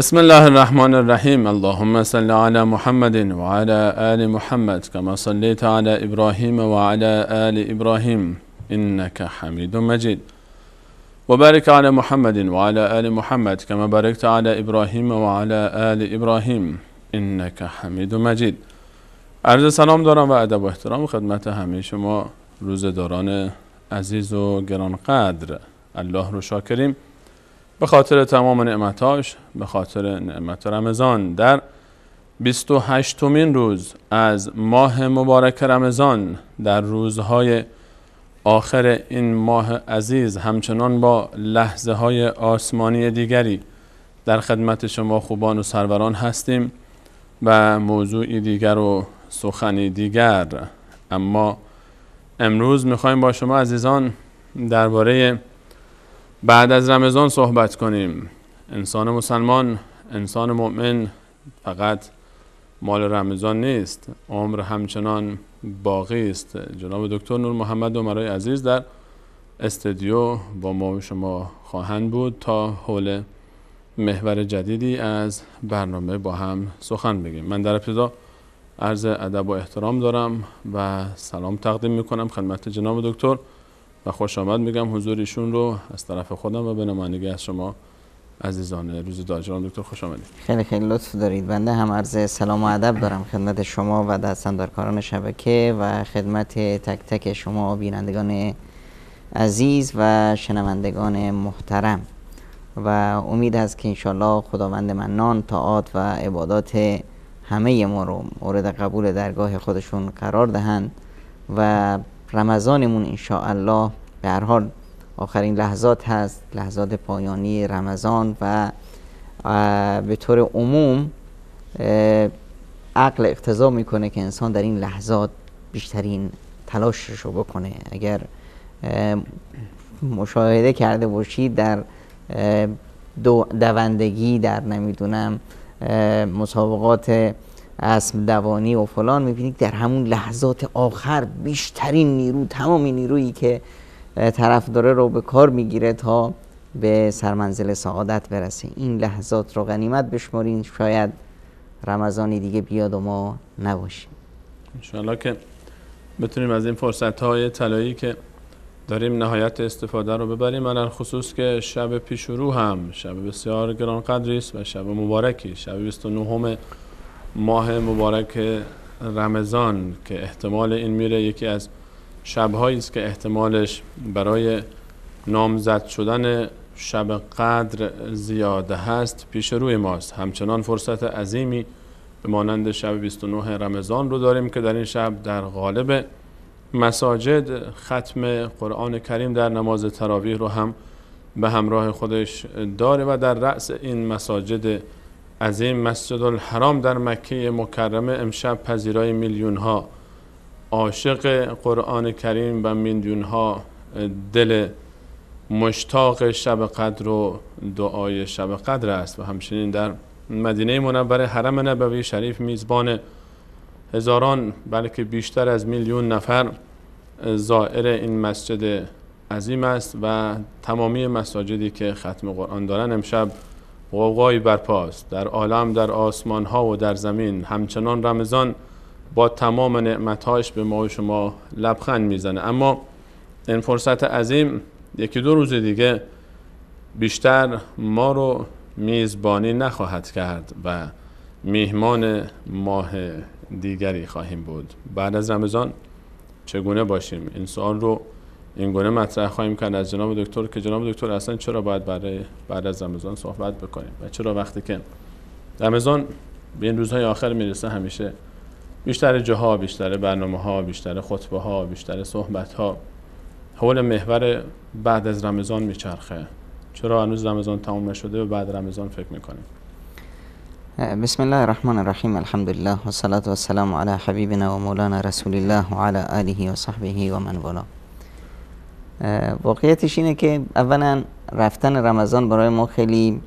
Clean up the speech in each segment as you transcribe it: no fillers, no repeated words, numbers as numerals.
بسم الله الرحمن الرحیم. اللهم صل علی محمد و علی آل محمد كما صليت علی ابراهیم و علی آل ابراهیم انك حمید مجید و بارک علی محمد و علی آل محمد كما باركت علی ابراهیم و علی آل ابراهیم انك حمید مجید. عرض سلام دارم و ادب و احترام خدمت همه شما روزداران عزیز و گرانقدر. الله رو شاکریم به خاطر تمام نعمتاش، به خاطر نعمت رمضان. در 28مین روز از ماه مبارک رمضان، در روزهای آخر این ماه عزیز، همچنان با لحظه های آسمانی دیگری در خدمت شما خوبان و سروران هستیم و موضوعی دیگر و سخنی دیگر. اما امروز میخوایم با شما عزیزان درباره بعد از رمضان صحبت کنیم. انسان مسلمان، انسان مؤمن فقط مال رمضان نیست، عمر همچنان باقی است. جناب دکتر نور محمد عمرای عزیز در استودیو با ما و شما خواهند بود تا حول محور جدیدی از برنامه با هم سخن بگیم. من در ابتدا عرض ادب و احترام دارم و سلام تقدیم میکنم خدمت جناب دکتر و خوش آمد میگم حضور ایشون رو از طرف خودم و به نمایندگی از شما عزیزان روزدار. جناب دکتر خوش آمدید. خیلی خیلی لطف دارید. بنده هم عرض سلام و ادب دارم خدمت شما و دستاندرکاران شبکه و خدمت تک تک شما بینندگان عزیز و شنوندگان محترم و امید است که انشالله خداوند منان طاعات و عبادات همه ما رو مورد قبول درگاه خودشون قرار دهند و رمضانمون انشاءالله به هر حال آخرین لحظات هست، لحظات پایانی رمضان و به طور عموم عقل اقتضا میکنه که انسان در این لحظات بیشترین تلاشش رو بکنه. اگر مشاهده کرده باشید در دوندگی، در نمیدونم مسابقات اسب دوانی و فلان، میبینید در همون لحظات آخر بیشترین نیرو، تمام نیرویی که طرف داره رو به کار میگیره تا به سرمنزل سعادت برسه. این لحظات رو غنیمت بشمارین، شاید رمضانی دیگه بیاد و ما نباشیم. انشاءالله که بتونیم از این فرصت‌های طلایی که داریم نهایت استفاده رو ببریم، علل خصوص که شب پیش رو هم شب بسیار گرانقدری است و شب مبارکی، شب 29 ماه مبارک رمضان که احتمال این میره یکی از شب‌هایی است که احتمالش برای نامزد شدن شب قدر زیاده هست پیش روی ماست. همچنان فرصت عظیمی به مانند شب 29 رمضان رو داریم که در این شب در غالب مساجد ختم قرآن کریم در نماز تراویح رو هم به همراه خودش داره و در رأس این مساجد عظیم مسجد الحرام در مکه مکرمه امشب پذیرای میلیون ها عاشق قرآن کریم و میلیون ها دل مشتاق شب قدر و دعای شب قدر است. و همچنین در مدینه منوره حرم نبوی شریف میزبان هزاران بلکه بیشتر از میلیون نفر زائر این مسجد عظیم است و تمامی مساجدی که ختم قرآن دارن امشب غوغایی برپاست در عالم، در آسمان ها و در زمین. همچنان رمضان با تمام نعمتهاش به ما و شما لبخند میزنه. اما این فرصت عظیم یکی دو روز دیگه بیشتر ما رو میزبانی نخواهد کرد و میهمان ماه دیگری خواهیم بود. بعد از رمضان چگونه باشیم؟ این سوال رو این گونه مطرح خواهیم کرد از جناب دکتر که جناب دکتر اصلا چرا باید بعد از رمضان صحبت بکنیم و چرا وقتی که رمضان به این روزهای آخر میرسه همیشه بیشتر جاها، بیشتر برنامه ها، بیشتر خطبه ها، بیشتر صحبت ها حول محور بعد از رمضان میچرخه؟ چرا هنوز رمضان تمام نشده و بعد رمضان فکر میکنیم؟ بسم الله الرحمن الرحیم. الحمدلله و الصلاة و السلام علی حبیبنا و مولانا رسول الله و علی آله و صحبه و من والا. واقعیتش اینه که اولا رفتن رمضان برای ما خیلی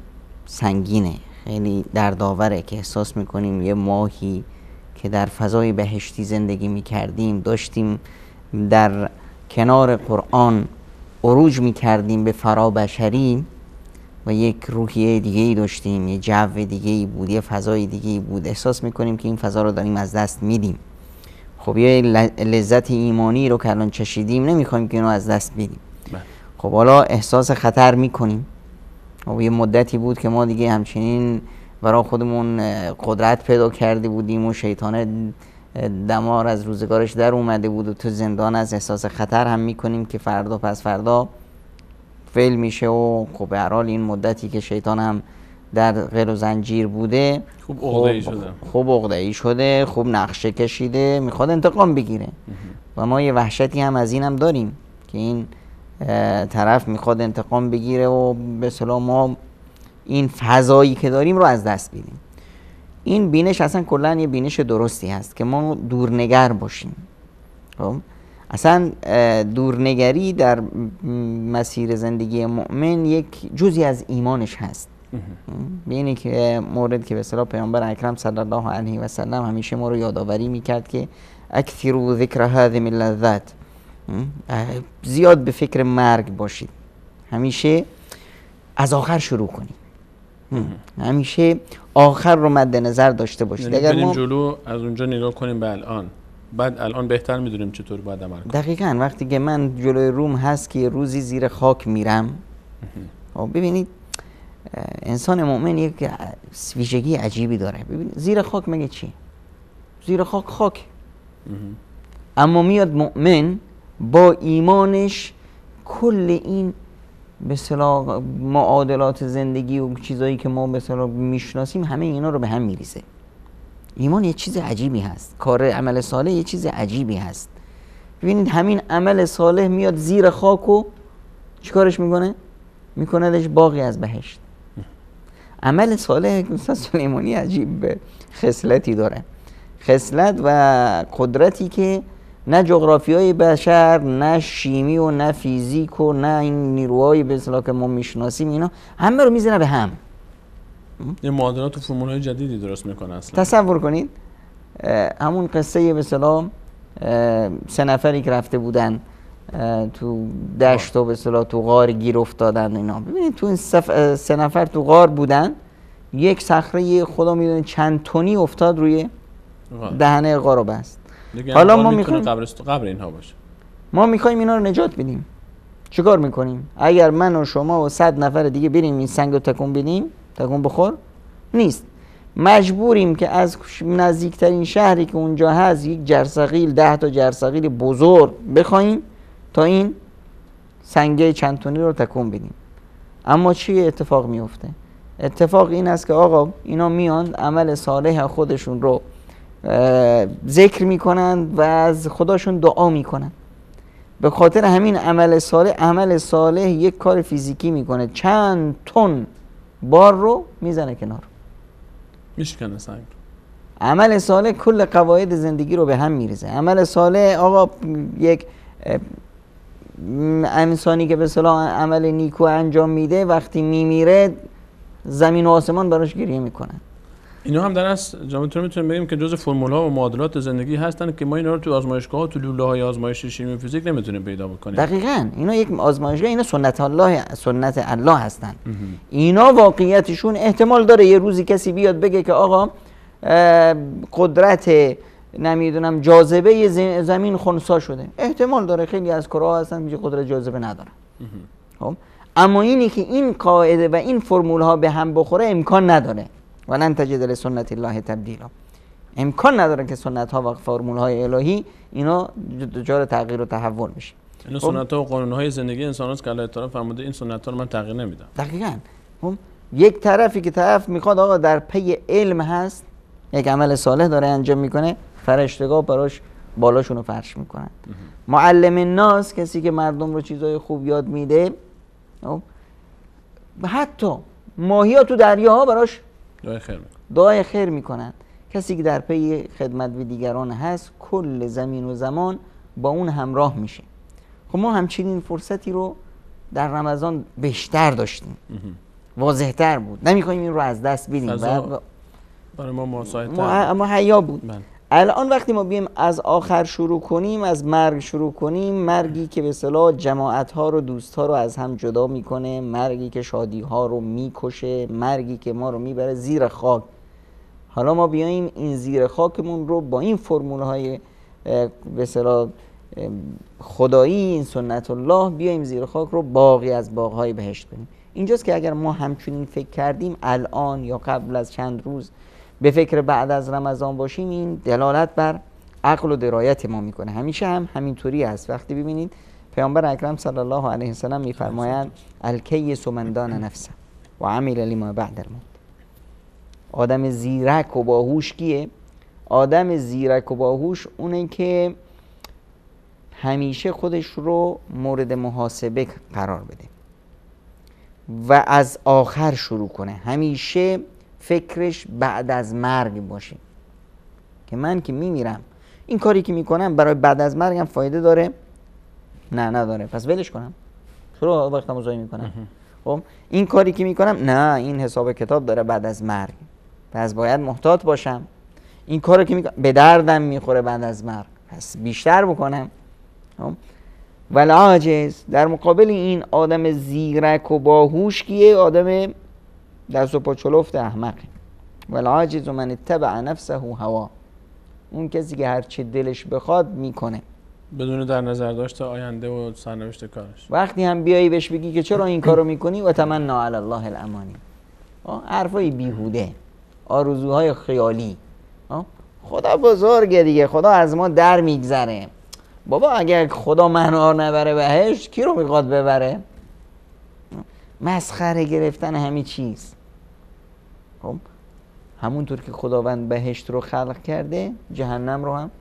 سنگینه، خیلی دردآوره که احساس میکنیم یه ماهی که در فضای بهشتی زندگی میکردیم، داشتیم در کنار قرآن عروج میکردیم به فرابشری و یک روحیه دیگه ای داشتیم، یه جو دیگه ای بود، یه فضای دیگه ای بود، احساس میکنیم که این فضا رو داریم از دست میدیم. خب یه لذت ایمانی رو که الان چشیدیم نمیخوایم که اینو از دست بدیم. خب حالا احساس خطر میکنیم. خب یه مدتی بود که ما دیگه همچنین برای خودمون قدرت پیدا کرده بودیم و شیطان دمار از روزگارش در اومده بود و تو زندان از احساس خطر هم میکنیم که فردا پس فردا فعل میشه. و خب به هر حال این مدتی که شیطان هم در غیر و زنجیر بوده خوب عقده‌ای شده، خوب عقده‌ای شده، خوب نقشه کشیده، میخواد انتقام بگیره. و ما یه وحشتی هم از این هم داریم که این طرف میخواد انتقام بگیره و به اصطلاح ما این فضایی که داریم رو از دست بدیم. این بینش اصلا کلا یه بینش درستی هست که ما دورنگر باشیم. خب اصلا دورنگری در مسیر زندگی مؤمن یک جزئی از ایمانش هست. بینی که مورد که به اصطلاح پیامبر اکرم صلی الله علیه و سلم همیشه ما رو یادآوری میکرد که اکثروا ذکر هذه اللذات، زیاد به فکر مرگ باشید، همیشه از آخر شروع کنید، همیشه آخر رو مد نظر داشته باشید. اگر ما جلو از اونجا نگاه کنیم به الان، بعد الان بهتر میدونیم چطور باید عمل کنیم. دقیقاً وقتی که من جلوی روم هست که روزی زیر خاک میرم، ببینید انسان مؤمن یک ویژگی عجیبی داره. ببینید زیر خاک مگه چی؟ زیر خاک خاک. اما میاد مؤمن با ایمانش کل این به اصطلاح معادلات زندگی و چیزایی که ما به اصطلاح میشناسیم همه اینا رو به هم میریزه. ایمان یه چیز عجیبی هست، کار عمل صالح یه چیز عجیبی هست. ببینید همین عمل صالح میاد زیر خاک و چیکارش میکنه؟ میکندش باغی از بهشت. عمل صالح استاد سلیمانی عجیب خصلتی داره، خصلت و قدرتی که نه جغرافیای بشر، نه شیمی و نه فیزیک و نه این نیروهای به اصطلاح که ما میشناسیم اینا همه رو میزنه به هم. یه معادلات و فرمول‌های جدیدی درست میکنه اصلا. تصور کنید همون قصه به اصطلاح 3 نفری که رفته بودن تو دشت و به اصطلاح تو غار گیر افتادن اینا. ببینید تو این 3 نفر تو غار بودن، یک صخره خدا میدونه چند تنی افتاد روی دهنه غار رو بست. حالا ما میخوایم قبر اینها باشه. ما میخوایم اینا رو نجات بدیم. چیکار میکنیم؟ اگر من و شما و 100 نفر دیگه بریم این سنگ رو تکون بدیم، تکون بخور نیست. مجبوریم که از نزدیکترین شهری که اونجا هست یک جرثقیل، 10 تا جرثقیل بزرگ بخوایم تا این سنگه چند تنی رو تکون بدیم. اما چی اتفاق میفته؟ اتفاق این است که آقا اینا میان عمل صالح خودشون رو ذکر میکنند و از خداشون دعا میکنند. به خاطر همین عمل صالح یک کار فیزیکی میکنه، چند تن بار رو میزنه کنار، میشکنه سنگ. عمل صالح کل قواعد زندگی رو به هم میریزه. عمل صالح آقا یک انسانی که به اصطلاح عمل نیکو انجام میده وقتی میمیره زمین و آسمان براش گریه میکنن. اینا هم در اصل جامعه میتونیم بگیم که جزء فرمول‌ها و معادلات زندگی هستن که ما اینا رو تو آزمایشگاه‌ها، تو لوله‌های آزمایشی شیمی و فیزیک نمیتونیم پیدا بکنیم. دقیقاً اینا یک آزمایشگاه، اینا سنت الله هستن. اینا واقعیتشون احتمال داره یه روزی کسی بیاد بگه که آقا قدرت نمیدونم جاذبه زمین خنثی شده. احتمال داره، خیلی از کره‌ها هستن میگه قدرت جاذبه نداره. خب اما اینی که این قاعده و این فرمول‌ها به هم بخوره امکان نداره. ولن تجد لسنت الله تبدیلا. امکان نداره که سنت ها و فرمول های الهی اینا دچار تغییر و تحول بشه. اینا سنت ها و قانون های زندگی انسان هاست که الله تعالی فرموده این سنت ها رو من تغییر نمیدم. دقیقاً. یک طرفی که طرف میخواد آقا در پی علم هست، یک عمل صالح داره انجام میکنه، فرشتگاه براش بالاشون رو فرش میکنن. معلم الناس، کسی که مردم رو چیزای خوب یاد میده، حتی ماهی‌ها تو دریاها براش دعای خیر میکنن. کسی که در پی خدمت به دیگران هست کل زمین و زمان با اون همراه میشه. خب ما همچنین فرصتی رو در رمضان بیشتر داشتیم، واضح‌تر بود، نمیخوایم این رو از دست بدیم. برای ما مساعدتر اما حیا بود. الان وقتی ما بیم از آخر شروع کنیم، از مرگ شروع کنیم، مرگی که به اصطلاح جماعت ها رو، دوست ها رو از هم جدا میکنه، مرگی که شادی ها رو میکشه، مرگی که ما رو میبره زیر خاک. حالا ما بیاییم این زیر خاکمون رو با این فرمول های به اصطلاح خدایی، این سنت الله، بیاییم زیر خاک رو باقی از باغ‌های بهشت کنیم. اینجاست که اگر ما همچنین فکر کردیم الان یا قبل از چند روز به فکر بعد از رمضان باشیم، این دلالت بر عقل و درایت ما میکنه. همیشه هم همینطوری است. وقتی ببینید پیامبر اکرم صلی الله علیه و سلم میفرمایند الکیس من دان نفسه و عمل لما بعد الموت. آدم زیرک و باهوش کیه؟ آدم زیرک و باهوش اونه که همیشه خودش رو مورد محاسبه قرار بده و از آخر شروع کنه. همیشه فکرش بعد از مرگ باشه که من که میمیرم، این کاری که میکنم برای بعد از مرگم فایده داره؟ نه نداره، پس ولش کنم. چرا وقتمو ضایع میکنم؟ خب این کاری که میکنم، نه این حساب کتاب داره بعد از مرگ، پس باید محتاط باشم. این کاری که میکنم به دردم میخوره بعد از مرگ، پس بیشتر بکنم. والعاجز، در مقابل این آدم زیرک و باهوش کیه؟ آدم دست و پا چلفت احمق. والعاجز من اتبع نفسه هوا، اون کسی که هر چه دلش بخواد میکنه بدون در نظر داشته آینده و سرنوشت کارش. وقتی هم بیایی بهش بگی که چرا این کارو میکنی، و تمنا علی الله الامانی، حرفای بیهوده، آرزوهای خیالی. خدا بزرگه دیگه، خدا از ما در میگذره. بابا اگر خدا منو نبره بهشت، کی رو میخواد ببره؟ مسخره گرفتن همه چیز. خب همونطور که خداوند بهشت رو خلق کرده، جهنم رو هم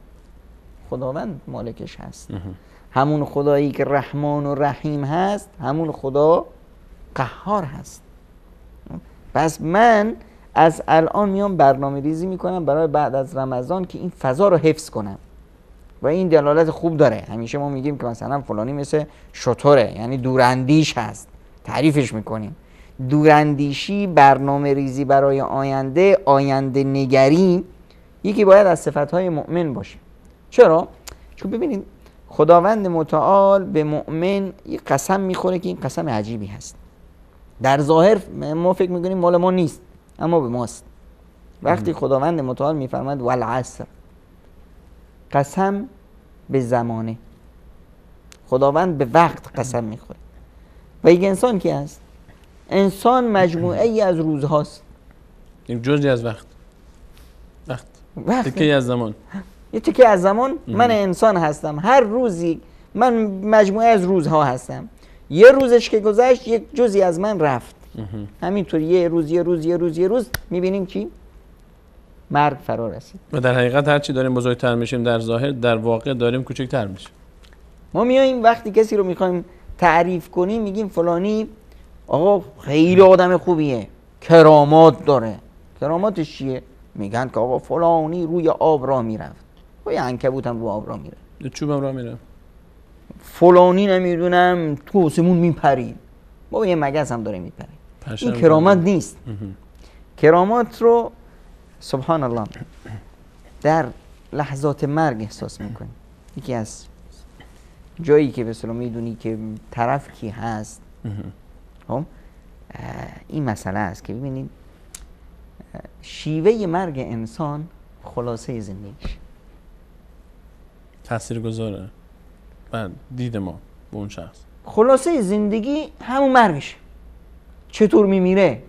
خداوند مالکش هست. همون خدایی که رحمان و رحیم هست، همون خدا قهار هست. پس من از الان میام برنامه ریزی میکنم برای بعد از رمضان که این فضا رو حفظ کنم و این دلالت خوب داره. همیشه ما میگیم که مثلا فلانی مثل شتره، یعنی دوراندیش هست، تعریفش میکنیم. دوراندیشی، برنامه ریزی برای آینده، آینده نگری، یکی باید از صفتهای مؤمن باشه. چرا؟ چون ببینید خداوند متعال به مؤمن یک قسم میخوره که این قسم عجیبی هست. در ظاهر ما فکر میکنیم مال ما نیست، اما به ماست. وقتی خداوند متعال میفرماید والعصر، قسم به زمانه، خداوند به وقت قسم میخوره. و یک انسان کی هست؟ انسان مجموعه ای از روزهاست. یک جزئی از وقت. تکه از زمان. یه تکه از زمان. من انسان هستم، هر روزی من مجموعه از روزها هستم. یه روزش که گذشت، یک جزئی از من رفت. همینطور یه روز میبینیم چی؟ مرگ فرا رسید. و در حقیقت هر چی داریم بزرگتر میشیم در ظاهر، در واقع داریم کوچکتر میشیم. ما میاییم وقتی کسی رو میخوایم تعریف کنیم میگیم فلانی آقا خیلی آدم خوبیه، کرامات داره. کراماتش چیه؟ میگن که آقا فلانی روی آب راه میرفت. و یه عنکبوت هم روی آب راه میره، یه چوب هم راه میره. فلانی نمیدونم تو آسمون میپرید. بابا یه مگس هم داره میپره. این کرامات نیست. کرامات رو سبحان الله در لحظات مرگ احساس میکنی. یکی از جایی که به اصطلاح میدونی که طرف کی هست. خب این مسئله است که ببینید شیوه مرگ انسان خلاصه زندگیش تاثیرگذاره بر دید ما به اون شخص. خلاصه زندگی همون مرگشه. چطور میمیره؟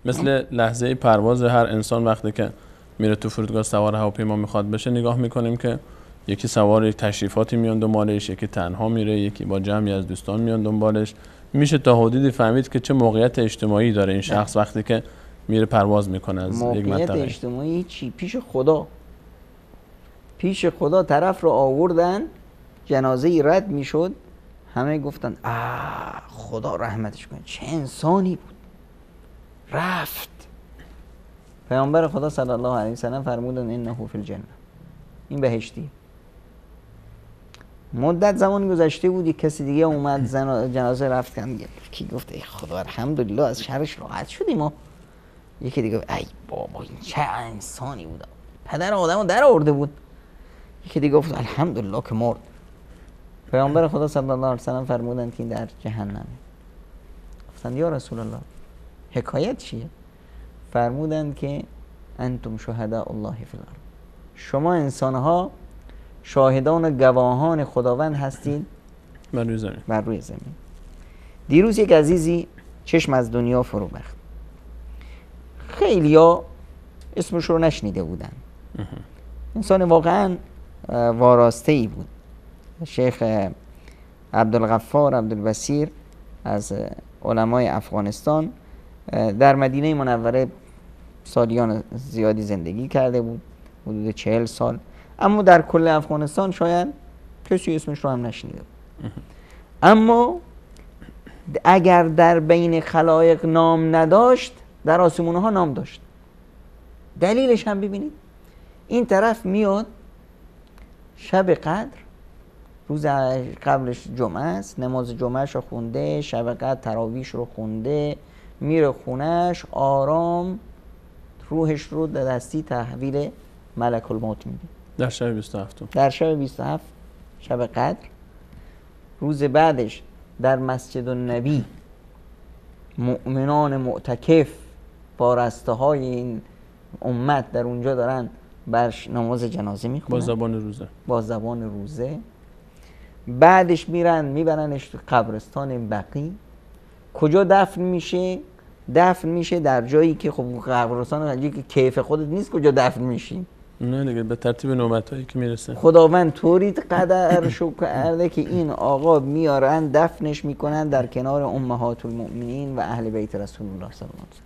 مثل لحظه پرواز هر انسان وقتی که میره تو فرودگاه سوار هواپیما میخواد بشه، نگاه میکنیم که یکی سوار تشریفاتی میان دنبالش، یکی تنها میره، یکی با جمعی از دوستان میان دنبالش. میشه تا حدودی فهمید که چه موقعیت اجتماعی داره این شخص وقتی که میره پرواز میکنه از یک منطقه. موقعیت اجتماعی چی؟ پیش خدا طرف رو آوردن، جنازه رد میشد، همه گفتن خدا رحمتش کنه، چه انسانی بود، رفت. پیامبر خدا صلی الله علیه و سلم فرمودن انه فی الجنه، این بهشتی. مدت زمان گذشته بود، یک کسی دیگه اومد جنازه رفت کن، کی گفت ای خدا الحمدلله از شرش راحت شدیم. ما یکی دیگه ای بابا این چه انسانی بود. پدر آدمو در آورده بود. یکی دیگه گفت الحمدلله که مرد. پیامبر خدا صلی الله علیه و سلم فرمودند که این در جهنمه. گفتند یا رسول الله حکایت چیه؟ فرمودند که انتم شهداء الله فی الارض، شما انسانها شاهدان و گواهان خداوند هستید بر روی زمین. دیروز یک عزیزی چشم از دنیا فرو بخت. خیلیا اسمش رو نشنیده بودن. انسان واقعا واراسته ای بود. شیخ عبدالغفار عبدالبصیر از علمای افغانستان در مدینه منوره سالیان زیادی زندگی کرده بود، حدود 40 سال، اما در کل افغانستان شاید کسی اسمش رو هم نشنیده بود. اما اگر در بین خلایق نام نداشت، در آسمونه ها نام داشت. دلیلش هم ببینید، این طرف میاد شب قدر، روز قبلش جمعه است، نماز جمعهش رو خونده، شب قدر تراویش رو خونده، میره خونهش آرام روحش رو در دستی تحویل ملک الموت میده. در شب 27 در شب 27 شب قدر. روز بعدش در مسجد النبی مؤمنان معتکف با رسته های این امت در اونجا دارن بر نماز جنازه میخونن با زبان روزه. بعدش میبرنش تو قبرستان بقیع. کجا دفن میشه؟ دفن میشه در جایی که خب قبرستان جایی که کیف خودت نیست کجا دفن میشی. نه دیگه به ترتیب نوبتایی که میرسه. خداوند طوری قدرشو کرده که این آقا میارن دفنش میکنن در کنار امهات المؤمنین و اهل بیت رسول الله صلی الله علیه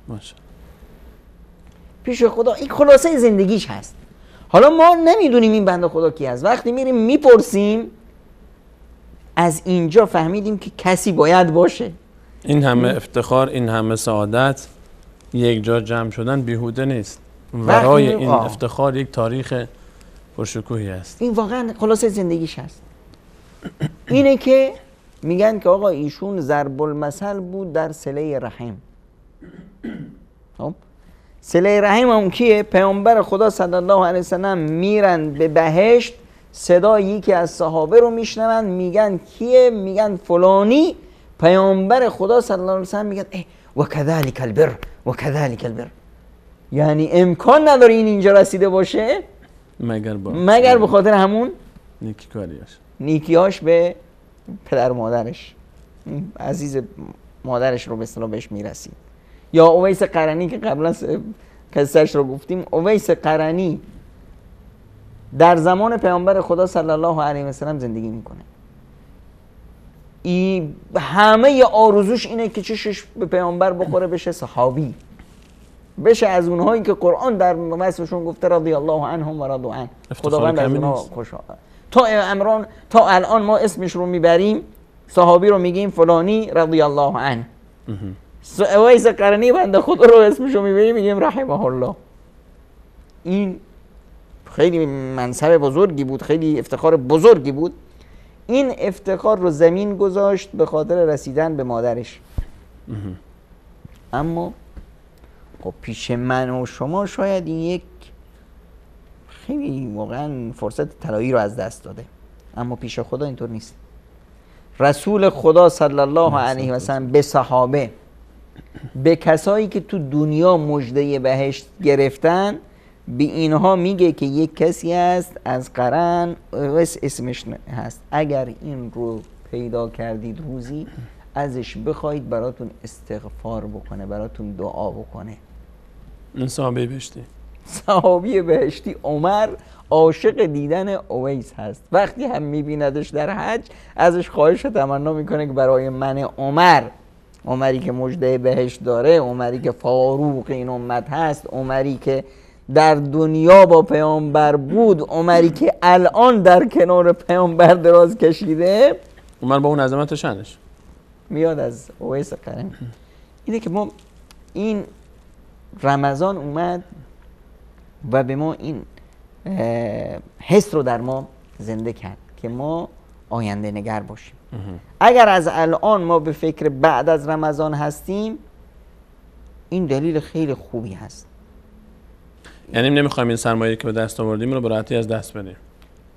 و ماشاءالله. پیش خدا این خلاصه زندگیش هست. حالا ما نمیدونیم این بنده خدا کی هست. وقتی میریم میپرسیم از اینجا فهمیدیم که کسی باید باشه. این همه افتخار، این همه سعادت یک جا جمع شدن بیهوده نیست. ورای این افتخار یک تاریخ پرشکوهی است. این واقعا خلاصه زندگیش هست. اینه که میگن که آقا ایشون ضرب المثل بود در صله رحم. خب صله رحم هم کیه؟ پیامبر خدا صلی الله علیه وسلم میرن به بهشت، صدای یکی از صحابه رو میشنون، میگن کیه؟ میگن فلانی. پیامبر خدا صلی الله علیه وسلم میگن و کذالک البر و کذالک البر، یعنی امکان نداره این اینجا رسیده باشه مگر به خاطر همون نیکیاش به پدر مادرش، عزیز مادرش رو به اصطلاح بهش میرسید. یا اویس قرنی که قبلا قصهش رو گفتیم، اویس قرنی در زمان پیامبر خدا صلی الله علیه و سلم زندگی میکنه. همه آرزوش اینه که چشش به پیامبر بخوره، بشه صحابی، بشه از اونهایی که قرآن در وصفشون گفته رضی الله عنهم و رضوا عنه، خداوند از اونها خوشحال. تا الان ما اسمش رو میبریم، صحابی رو میگیم فلانی رضی الله عنه. اویس قرنی بنده خدا رو اسمش رو میبریم میگیم رحمه الله. این خیلی منصب بزرگی بود، خیلی افتخار بزرگی بود. این افتخار رو زمین گذاشت به خاطر رسیدن به مادرش. اما خب پیش من و شما شاید این یک خیلی واقعا فرصت طلایی رو از دست داده، اما پیش خدا اینطور نیست. رسول خدا صلی الله علیه و سلم به صحابه، به کسایی که تو دنیا مژده بهشت گرفتن، به اینها میگه که یک کسی هست از قرن، اسمش هست، اگر این رو پیدا کردید روزی ازش بخواید براتون استغفار بکنه، براتون دعا بکنه. این صحابی بهشتی، صحابی بهشتی عمر عاشق دیدن اویس هست. وقتی هم میبیندش در حج ازش خواهش تمنا میکنه که برای من عمری که مژده بهشت داره، عمری که فاروق این امت هست، عمری که در دنیا با پیامبر بود، عمری که الان در کنار پیامبر دراز کشیده، عمر با اون عظمت شأنش میاد از اویس قرنی. اینه که ما این رمضان اومد و به ما این حس رو در ما زنده کرد که ما آینده نگر باشیم. اگر از الان ما به فکر بعد از رمضان هستیم، این دلیل خیلی خوبی هست. یعنی نمیخوایم این سرمایه‌ای که به دست آوردیم رو به راحتی از دست بدیم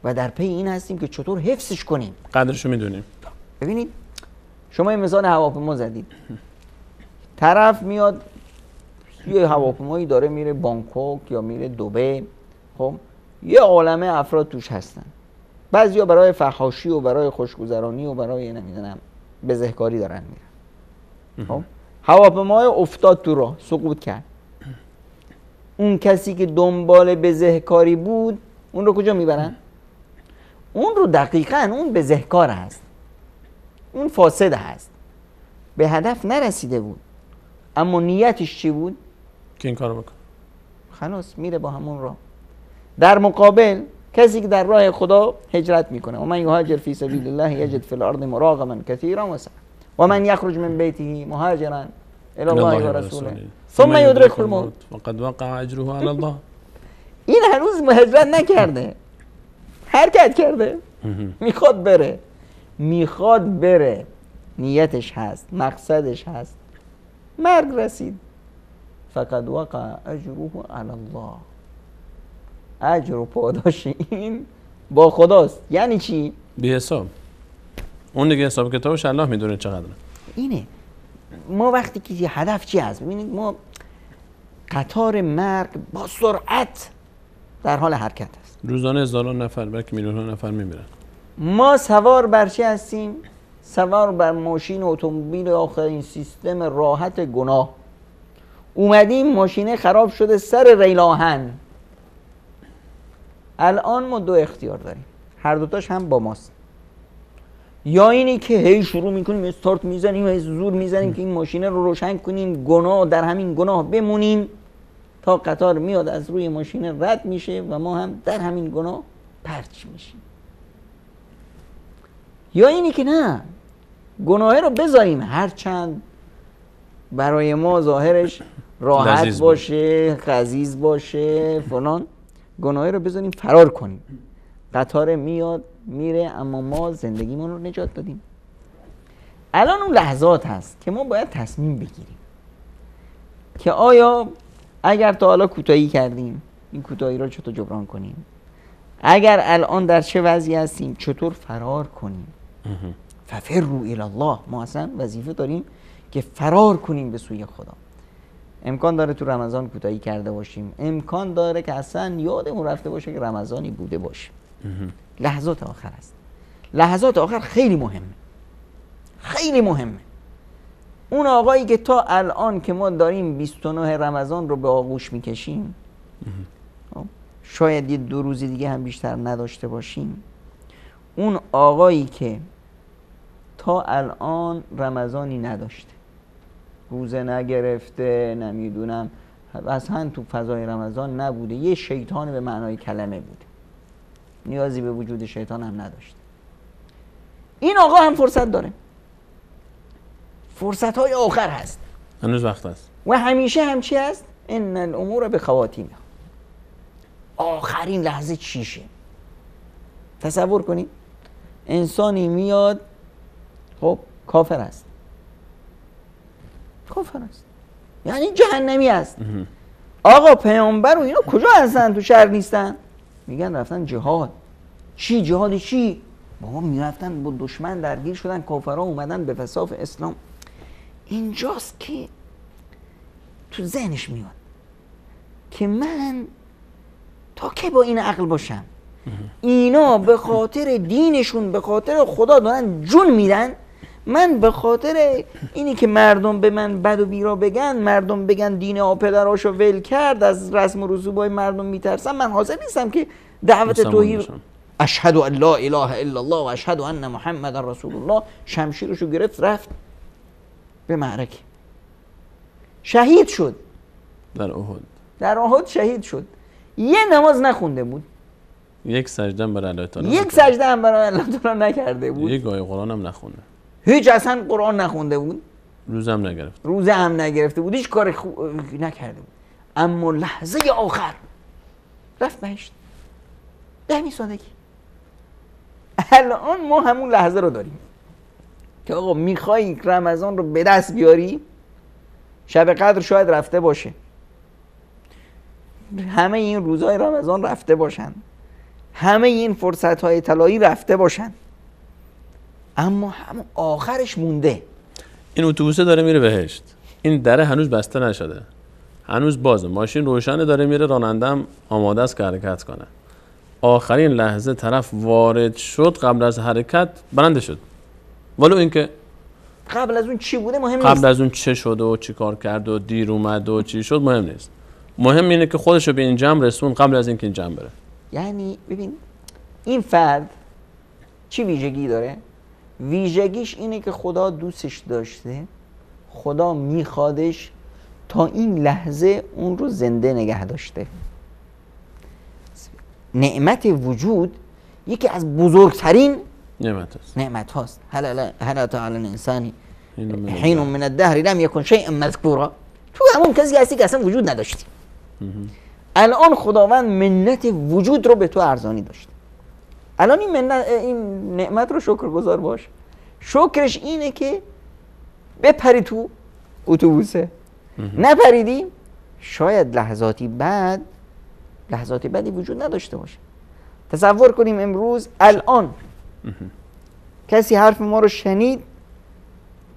و در پی این هستیم که چطور حفظش کنیم. قدرشو میدونیم. ببینید شما این مثال هواپیما زدید، طرف میاد یه هواپیمایی داره میره بانکوک یا میره دبی، خب یه عالمه افراد توش هستن، بعضیا برای فحاشی و برای خوشگذرانی و برای نمیدونم بزهکاری دارن میرن. خب هواپیمای افتاد تو راه، سقوط کرد. اون کسی که دنبال بزهکاری بود اون رو کجا میبرن؟ اون رو دقیقاً اون بزهکار هست، اون فاسد هست، به هدف نرسیده بود، اما نیتش چی بود؟ که این کارو بکن. خلاص میره با همون راه. در مقابل کسی که در راه خدا هجرت میکنه، و من یهاجر فی سبیل الله یجد فی الارض مراغما کثیرا وسعا و من یخرج من بیته مهاجرا الی الله و رسوله ثم یدرکه الموت وقد وقع اجره علی الله. این هنوز هجرت نکرده، حرکت کرده، میخواد بره، نیتش هست، مقصدش هست، مرگ رسید، فقد وقع اجره علی الله. اجر و پاداش این با خداست. یعنی چی؟ بی حساب. اون دیگه حساب کتابش الله میدونه چقدره. اینه ما وقتی که یه هدف چی هست، ببینید ما قطار مرگ با سرعت در حال حرکت است. روزانه هزاران نفر بلکه میلیون نفر میمیرن. ما سوار بر چی هستیم؟ سوار بر ماشین اتومبیل آخرین سیستم راحت گناه. اومدیم ماشینه خراب شده سر ریل آهن. الان ما دو اختیار داریم، هر دوتاش هم با ماست. یا اینی که هی شروع میکنیم استارت میزنیم و زور میزنیم که این ماشینه رو روشن کنیم، گناه در همین گناه بمونیم تا قطار میاد از روی ماشینه رد میشه و ما هم در همین گناه پرچ میشیم. یا اینی که نه، گناه رو بذاریم هرچند برای ما ظاهرش راحت باشه، لذیذ باشه فلان، گناه رو بذاریم فرار کنیم. قطار میاد میره اما ما زندگیمون رو نجات دادیم. الان اون لحظات هست که ما باید تصمیم بگیریم که آیا اگر تا حالا کوتاهی کردیم این کوتاهی رو چطور جبران کنیم، اگر الان در چه وضعی هستیم چطور فرار کنیم. ففروا الی الله. ما اصلا وظیفه داریم که فرار کنیم به سوی خدا. امکان داره تو رمضان کوتاهی کرده باشیم، امکان داره که اصلا یادمون رفته باشه که رمضانی بوده باشه. لحظات آخر است. لحظات آخر خیلی مهمه، خیلی مهمه. اون آقایی که تا الان که ما داریم 29 رمضان رو به آغوش میکشیم، شاید یه 2 روز دیگه هم بیشتر نداشته باشیم، اون آقایی که تا الان رمضانی نداشته، روزه نگرفته، نمیدونم اصلا تو فضای رمضان نبوده، یه شیطان به معنای کلمه بوده، نیازی به وجود شیطان هم نداشته، این آقا هم فرصت داره. فرصت های آخر هست، هنوز وقت هست و همیشه هم چی هست؟ ان الامور به خواتیمها. آخرین لحظه چیشه؟ تصور کنید انسانی میاد، خب کافر است، کافر است یعنی جهنمی است. آقا پیامبر و اینا کجا هستن؟ تو شهر نیستن؟ میگن رفتن جهاد. چی جهاد چی؟ بابا میرفتن با دشمن درگیر شدن، کافرها اومدن به فساف اسلام. اینجاست که تو ذهنش میاد که من تا که با این عقل باشم؟ اینا به خاطر دینشون، به خاطر خدا دارن جون میدن، من به خاطر اینی که مردم به من بد و بیرا بگن، مردم بگن دین آپدراشو ول کرد، از رسم و رسوبای مردم میترسم، من حاضر نیستم که دعوت توحید، اشهد ان لا اله الا الله و اشهد ان محمد رسول الله، شمشیرشو گرفت رفت به معرکه، شهید شد. در احد شهید شد. یه نماز نخونده بود، یک سجده برای الله تعالی، یک سجده هم برای الله تعالی نکرده بود، یک آیه قرآن هم نخونده، هیچ اصلا قرآن نخونده بود، روزه هم نگرفته بود، هیچ کار نکرده بود، اما لحظه آخر رفت بهشت. به همین سادگی. الان ما همون لحظه رو داریم که آقا میخوای رمضان رو به دست بیاری، شب قدر شاید رفته باشه، همه این روزهای رمضان رفته باشن، همه این فرصتهای طلایی رفته باشن، اما هم آخرش مونده. این اتوبوسه داره میره بهشت، این دره هنوز بسته نشده، هنوز بازه، ماشین روشنه داره میره، رانندم آماده است که حرکت کنه. آخرین لحظه طرف وارد شد، قبل از حرکت برنده شد. ولو اینکه قبل از اون چی بوده مهم نیست، قبل از اون چه شد و چی کار کرد و دیر اومد و چی شد مهم نیست. مهم اینه که خودشو به این جمع رسون قبل از اینکه این جمع بره. یعنی ببین این فرد چی ویژگی داره؟ ویژگیش اینه که خدا دوستش داشته، خدا میخوادش تا این لحظه اون رو زنده نگه داشته. نعمت وجود یکی از بزرگترین نعمت هاست. هل اتى علی الانسان حین من الدهر لم یکن شیئا مذکورا. تو همون کسی هستی که اصلا وجود نداشتی، الان خداوند منت وجود رو به تو ارزانی داشت. الان این نعمت رو شکرگزار باش. شکرش اینه که بپری تو اتوبوسه، نپریدی شاید لحظاتی بعدی وجود نداشته باشه. تصور کنیم امروز الان کسی حرف ما رو شنید،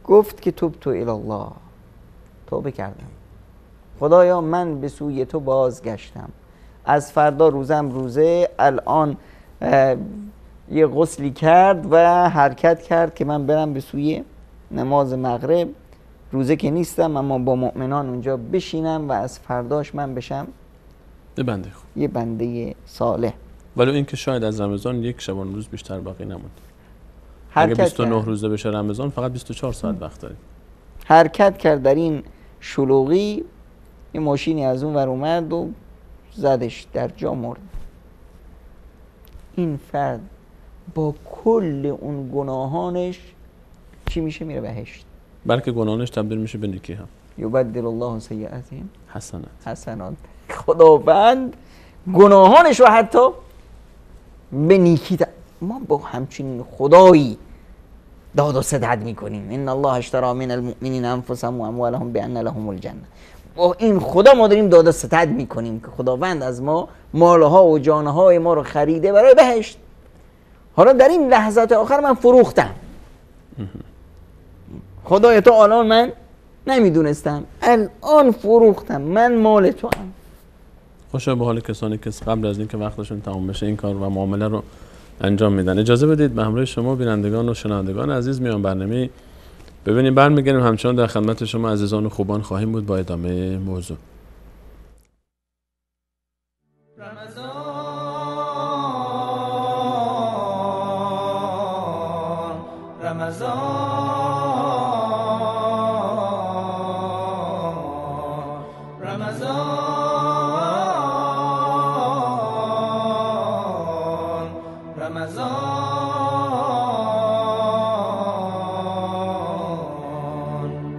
گفت که تبت الی الله، توبه کردم، خدایا من به سوی تو بازگشتم، از فردا روزم روزه، الان یه غسلی کرد و حرکت کرد که من برم به سوی نماز مغرب، روزه که نیستم اما با مؤمنان اونجا بشینم و از فرداش من بشم یه بنده صالح. ولو اینکه شاید از رمضان یک شبانه روز بیشتر باقی نموند. اگه 29 روزه بشه رمضان فقط 24 ساعت وقت داریم. حرکت کرد در این شلوغی، یه ماشینی از اون ور اومد و زدش، در جا مرد. این فرد با کل اون گناهانش چی میشه؟ میره بهشت. بلکه گناهانش تبدیل میشه به نیکی هم. یبدل الله سیئاتهم حسنات. خداوند گناهانش رو حتی به نیکی ما با همچین خدایی داد و ستد میکنیم. ان الله اشتری من المؤمنین انفسهم و اموالهم بان لهم الجنه. با این خدا ما داریم داد و ستد میکنیم که خداوند از ما مالها و جانهای ما رو خریده برای بهشت. حالا در این لحظات آخر من فروختم، خدایا تو الان من نمیدونستم، الان فروختم، من مال تو هم. خوشا به حال کسانی که قبل از اینکه وقتشون تمام بشه این کار و معامله رو انجام میدن. اجازه بدید به همراه شما بینندگان و شنوندگان عزیز میان برنامه ببینیم برمیگردیم، همچنان در خدمت شما عزیزان و خوبان خواهیم بود با ادامه موضوع.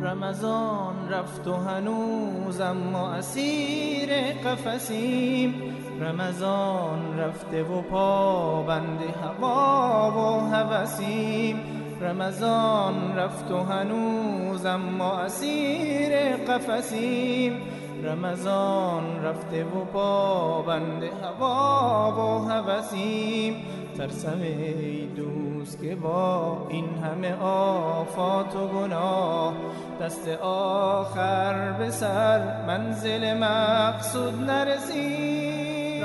رمضان رفت و هنوز اما اسیر قفسیم، رمضان رفته و پابند هوا و هوسیم، رمضان رفت و هنوز اما اسیر قفسیم، رمضان رفته و پابند هوا و هوسیم. ترسم ای دوست که با این همه آفات و گناه دست آخر به سر منزل مقصود نرسیم.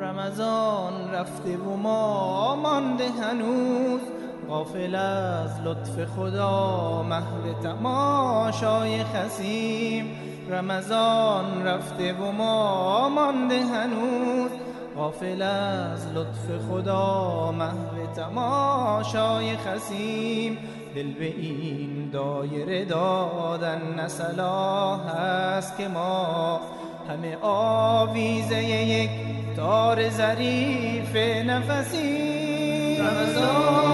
رمضان رفته و ما مانده هنوز، غافل از لطف خدا محو تماشای خسیم. رمضان رفته و ما مانده هنوز، غافل از لطف خدا محو تماشای خسیم. دل به این دایره دادن نه صلاح است که ما همه آویزه یک تار ظریف نفسیم. رمضان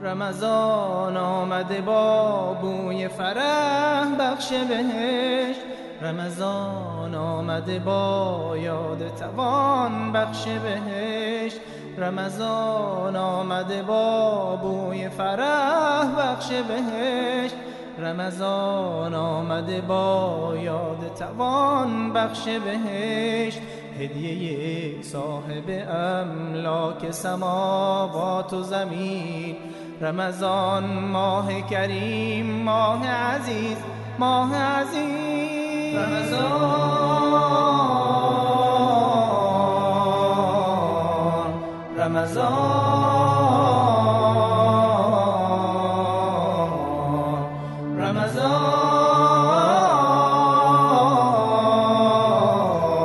رمضان آمده با بوی فرح بخش بهشت، رمضان آمده با یاد توان بخش بهشت، رمضان آمده با بوی فرح بخش بهشت، رمضان آمده با یاد توان بخش بهشت. هدیه صاحب املاک سماوات و زمین، رمضان ماه کریم، ماه عزیز، ماه عزیز. رمضان رمضان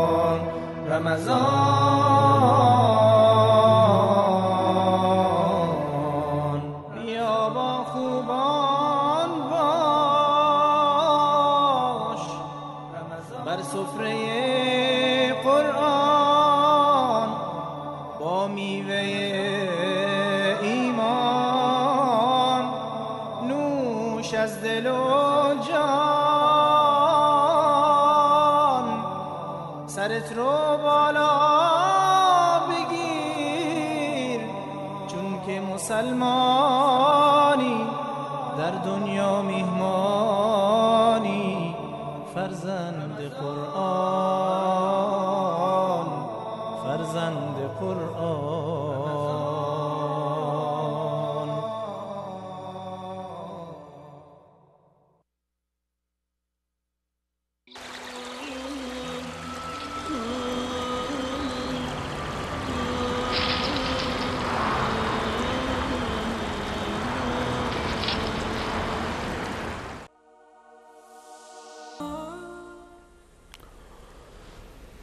رمضان رمضان. بیا با خوبان باش بر سفره قرآن، با میوه ایمان نوش از دل و جان. سرت رو بالا بگیر چون که مسلمانی، در دنیا میهمانی، فرزند قرآن، فرزند قرآن.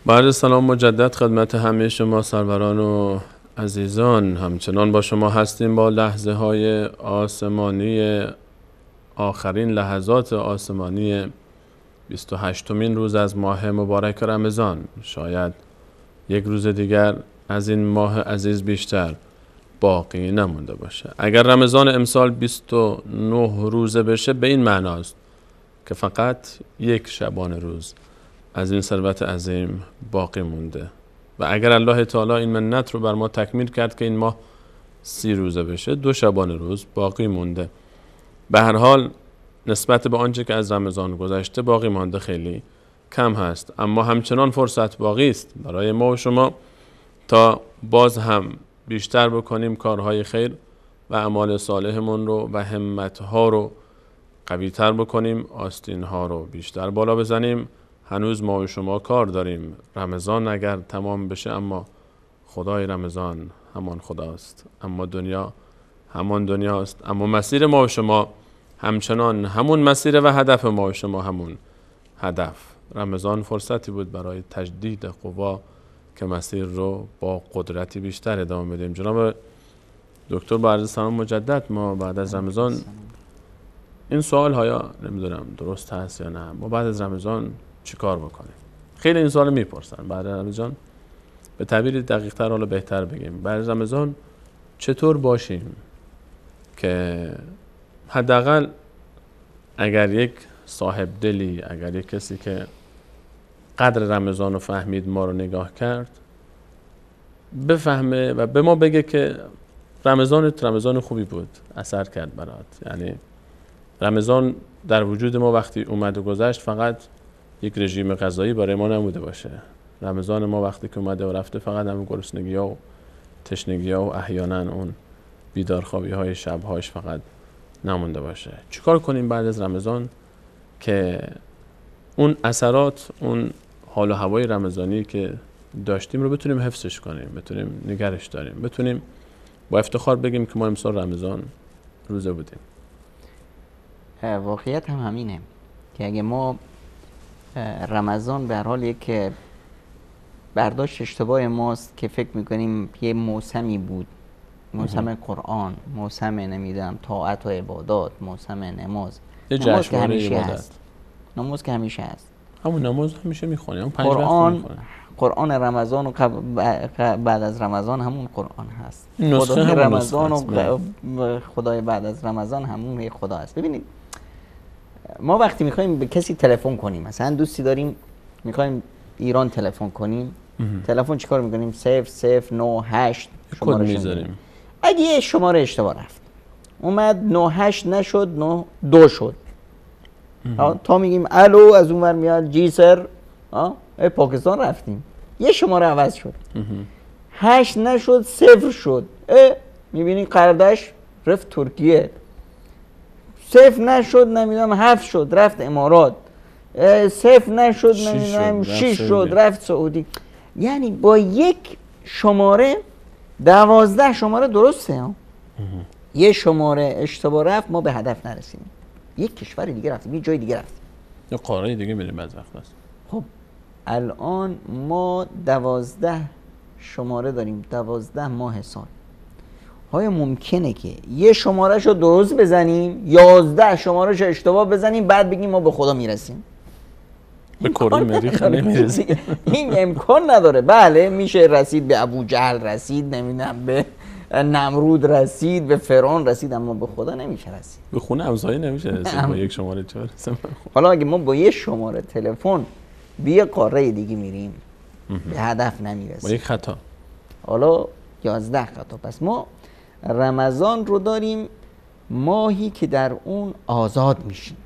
بعد سلام مجدد خدمت همه شما سروران و عزیزان. همچنان با شما هستیم با لحظه های آسمانی، آخرین لحظات آسمانی 28مین روز از ماه مبارک رمضان. شاید یک روز دیگر از این ماه عزیز بیشتر باقی نمونده باشه. اگر رمضان امسال 29 روزه بشه، به این معناست که فقط یک شبانه روز از این ثروت عظیم باقی مونده. و اگر الله تعالی این منت رو بر ما تکمیل کرد که این ماه 30 روزه بشه، 2 شبانه روز باقی مونده. به هر حال نسبت به آنچه که از رمضان گذشته باقی مانده خیلی کم هست، اما همچنان فرصت باقی است برای ما و شما تا باز هم بیشتر بکنیم کارهای خیر و اعمال صالحمون رو و همتها رو قوی‌تر بکنیم، آستینها رو بیشتر بالا بزنیم. هنوز ما و شما کار داریم. رمضان اگر تمام بشه، اما خدای رمضان همان خداست، اما دنیا همان دنیاست، اما مسیر ما و شما همچنان همون مسیر و هدف ما و شما همون هدف. رمضان فرصتی بود برای تجدید قوا که مسیر رو با قدرتی بیشتر ادامه بدیم. جناب دکتر با عرض سلام مجدد، ما بعد از رمضان این سوال ها نمیدونم درست هست یا نه، ما بعد از رمضان چی کار بکنیم؟ خیلی این سوال میپرسن. بعد از رمضان به تعبیر دقیق تر، حالا بهتر بگیم، بعد از رمضان چطور باشیم که حداقل اگر یک صاحب دلی، اگر یک کسی که قدر رمضان رو فهمید، ما رو نگاه کرد، بفهمه و به ما بگه که رمضان خوبی بود، اثر کرد برات. یعنی رمضان در وجود ما وقتی اومد و گذشت فقط یک رژیم غذایی برای ما نموده باشه. رمضان ما وقتی که اومده و رفته فقط همون گرسنگی ها و تشنگی ها و احیانا اون بیدارخوابی های شبهاش فقط نمونده باشه. چیکار کنیم بعد از رمضان که اون اثرات، اون حال و هوای رمضانی که داشتیم رو بتونیم حفظش کنیم، بتونیم نگرش داریم، بتونیم با افتخار بگیم که ما امسال رمضان روزه بودیم؟ واقعیت هم همینه که اگه ما رمضان به هر حال یک برداشت اشتباه ماست که فکر میکنیم یه موسمی بود، موسم قرآن، موسم نمیدونم طاعت و عبادات، موسم نماز. یه نماز که جشنواره همیشه عبادت. هست، نماز که همیشه هست. همون نماز همیشه میخونی، همون 5 وقت میخونی. قرآن رمضان و بعد از رمضان همون قرآن هست. نسخه خدای همون رمضان نسخه و خدای بعد از رمضان همون یک خدا هست. ببینید ما وقتی میخوایم به کسی تلفن کنیم، مثلا دوستی داریم میخوایم ایران تلفن کنیم، تلفن چیکار میکنیم؟ 0098 کد میذاریم. اگه یه شماره اشتباه رفت اومد 98 نشد 92 شد، تا میگیم الو، از اون ور میاد جی سر، پاکستان رفتیم، یه شماره عوض شد. 8 نشد 0 شد، میبینی قراردش رفت ترکیه. 0 نشد نمیدونم 7 شد رفت امارات. 0 نشد نمیدونم 6 شد رفت سعودی. یعنی با یک شماره 12 شماره درسته ها. یه شماره اشتباه رفت ما به هدف نرسیدیم، یک کشور دیگه رفتیم، یه جای دیگه رفتیم، یه قاره دیگه میریم بعض وقت است. خب الان ما 12 شماره داریم، 12 ماه سال. های ممکنه که یه شماره شو درست بزنیم، 11 شماره شو اشتباه بزنیم، بعد بگیم ما به خدا میرسیم. به کره مریخ نمیرسیم. این امکان نداره. بله میشه رسید به ابو جهل، رسید نمیدونم به نمرود، رسید به فرعون رسید، اما به خدا نمیشه رسید. به خونه همسایه نمیشه رسید با یک شماره. چه رسیم؟ حالا اگه ما با یه شماره تلفن به یه قاره دیگه میریم به هدف نمیرسیم، با یک خطا. حالا 11 خطا. پس ما رمضان رو داریم، ماهی که در اون آزاد میشیم،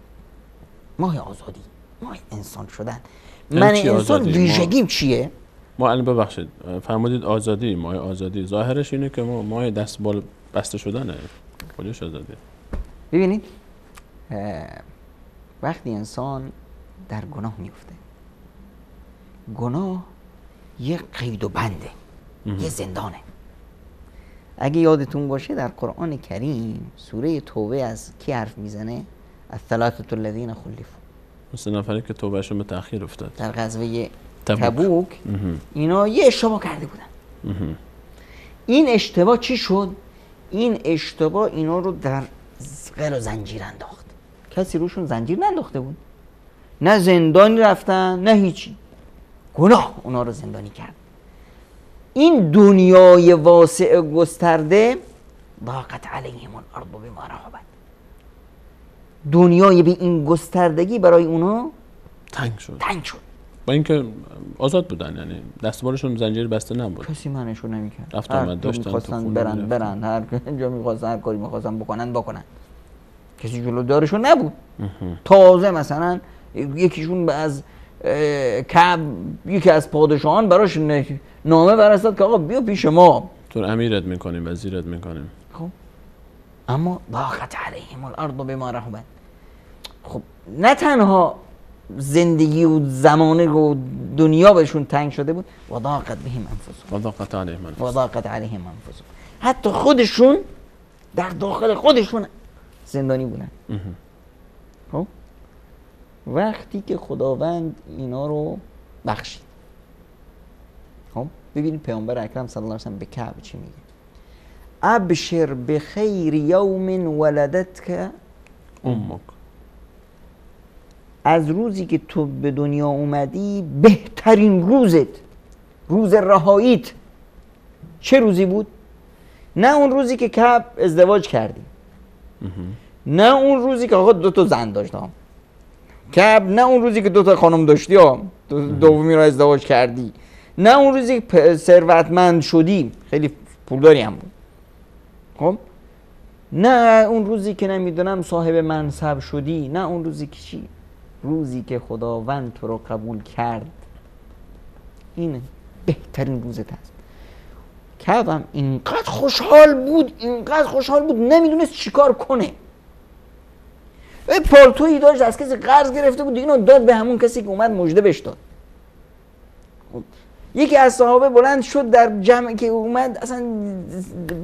ماه آزادی، ماه انسان شدن. من انسان ویژگیم چیه؟ ما الان ببخشید فرمودید آزادی، ماه آزادی، ظاهرش اینه که ما ماه دستبال بسته شدنه، کجاش آزادی؟ ببینید وقتی انسان در گناه میفته، گناه یه قید و بنده، یه زندانه. اگه یادتون باشه در قرآن کریم سوره توبه از کی حرف میزنه؟ از ثلاثه الذین خلفوا، مثل نفری که توبهشون به تأخیر افتاد در غزوه تبوک. اینا یه اشتباه کرده بودن. این اشتباه چی شد؟ این اشتباه اینا رو در قید و زنجیر انداخت. کسی روشون زنجیر ننداخته بود، نه زندانی رفتن نه هیچی، گناه اونا رو زندانی کرد. این دنیای واسع گسترده ضاقت علیهم الارض بما رحبت، دنیای به این گستردگی برای اونا تنگ شد. با اینکه آزاد بودن، یعنی دستمالشون زنجیر بسته نبود، کسی منشون نمیکرد، رفت آمد داشتن، میخواستن برن هر جا میخواستن، هر کاری میخواستن بکنن، کسی جلو دارشون نبود. تازه مثلا یکیشون از کعب، یکی از پادشاهان براش نامه فرستاد که آقا بیا پیش ما، تو امیرت میکنیم، وزیرت میکنیم. خب اما ضاقت علیهم الارض بما رحبت. خب نه تنها زندگی و زمانه و دنیا بهشون تنگ شده بود، و ضاقت بهم انفسهم، و ضاقت علیهم انفسهم، حتی خودشون در داخل خودشون زندانی بودن. خب وقتی که خداوند اینا رو بخشید، خب ببینید پیامبر اکرم صلی الله علیه و سلم به کعب چی میگه؟ ابشر بخیر یوم ولدتک امک، از روزی که تو به دنیا اومدی بهترین روزت، روز رهاییت چه روزی بود؟ نه اون روزی که کعب ازدواج کردی، نه اون روزی که آقا 2 زن داشتم کعب، نه اون روزی که 2 خانم داشتی دومی رو ازدواج کردی، نه اون روزی که ثروتمند شدی خیلی پولداری هم بود، خب نه اون روزی که نمیدونم صاحب منصب شدی، نه اون روزی که چی؟ روزی که خداوند تو رو قبول کرد، این بهترین روزت هست. کعبم اینقدر خوشحال بود نمیدونست چیکار کنه. پالتویی داشت از کسی قرض گرفته بود، اینو داد به همون کسی که اومد مژده بهش داد. یکی از صحابه بلند شد در جمعی که اومد، اصلا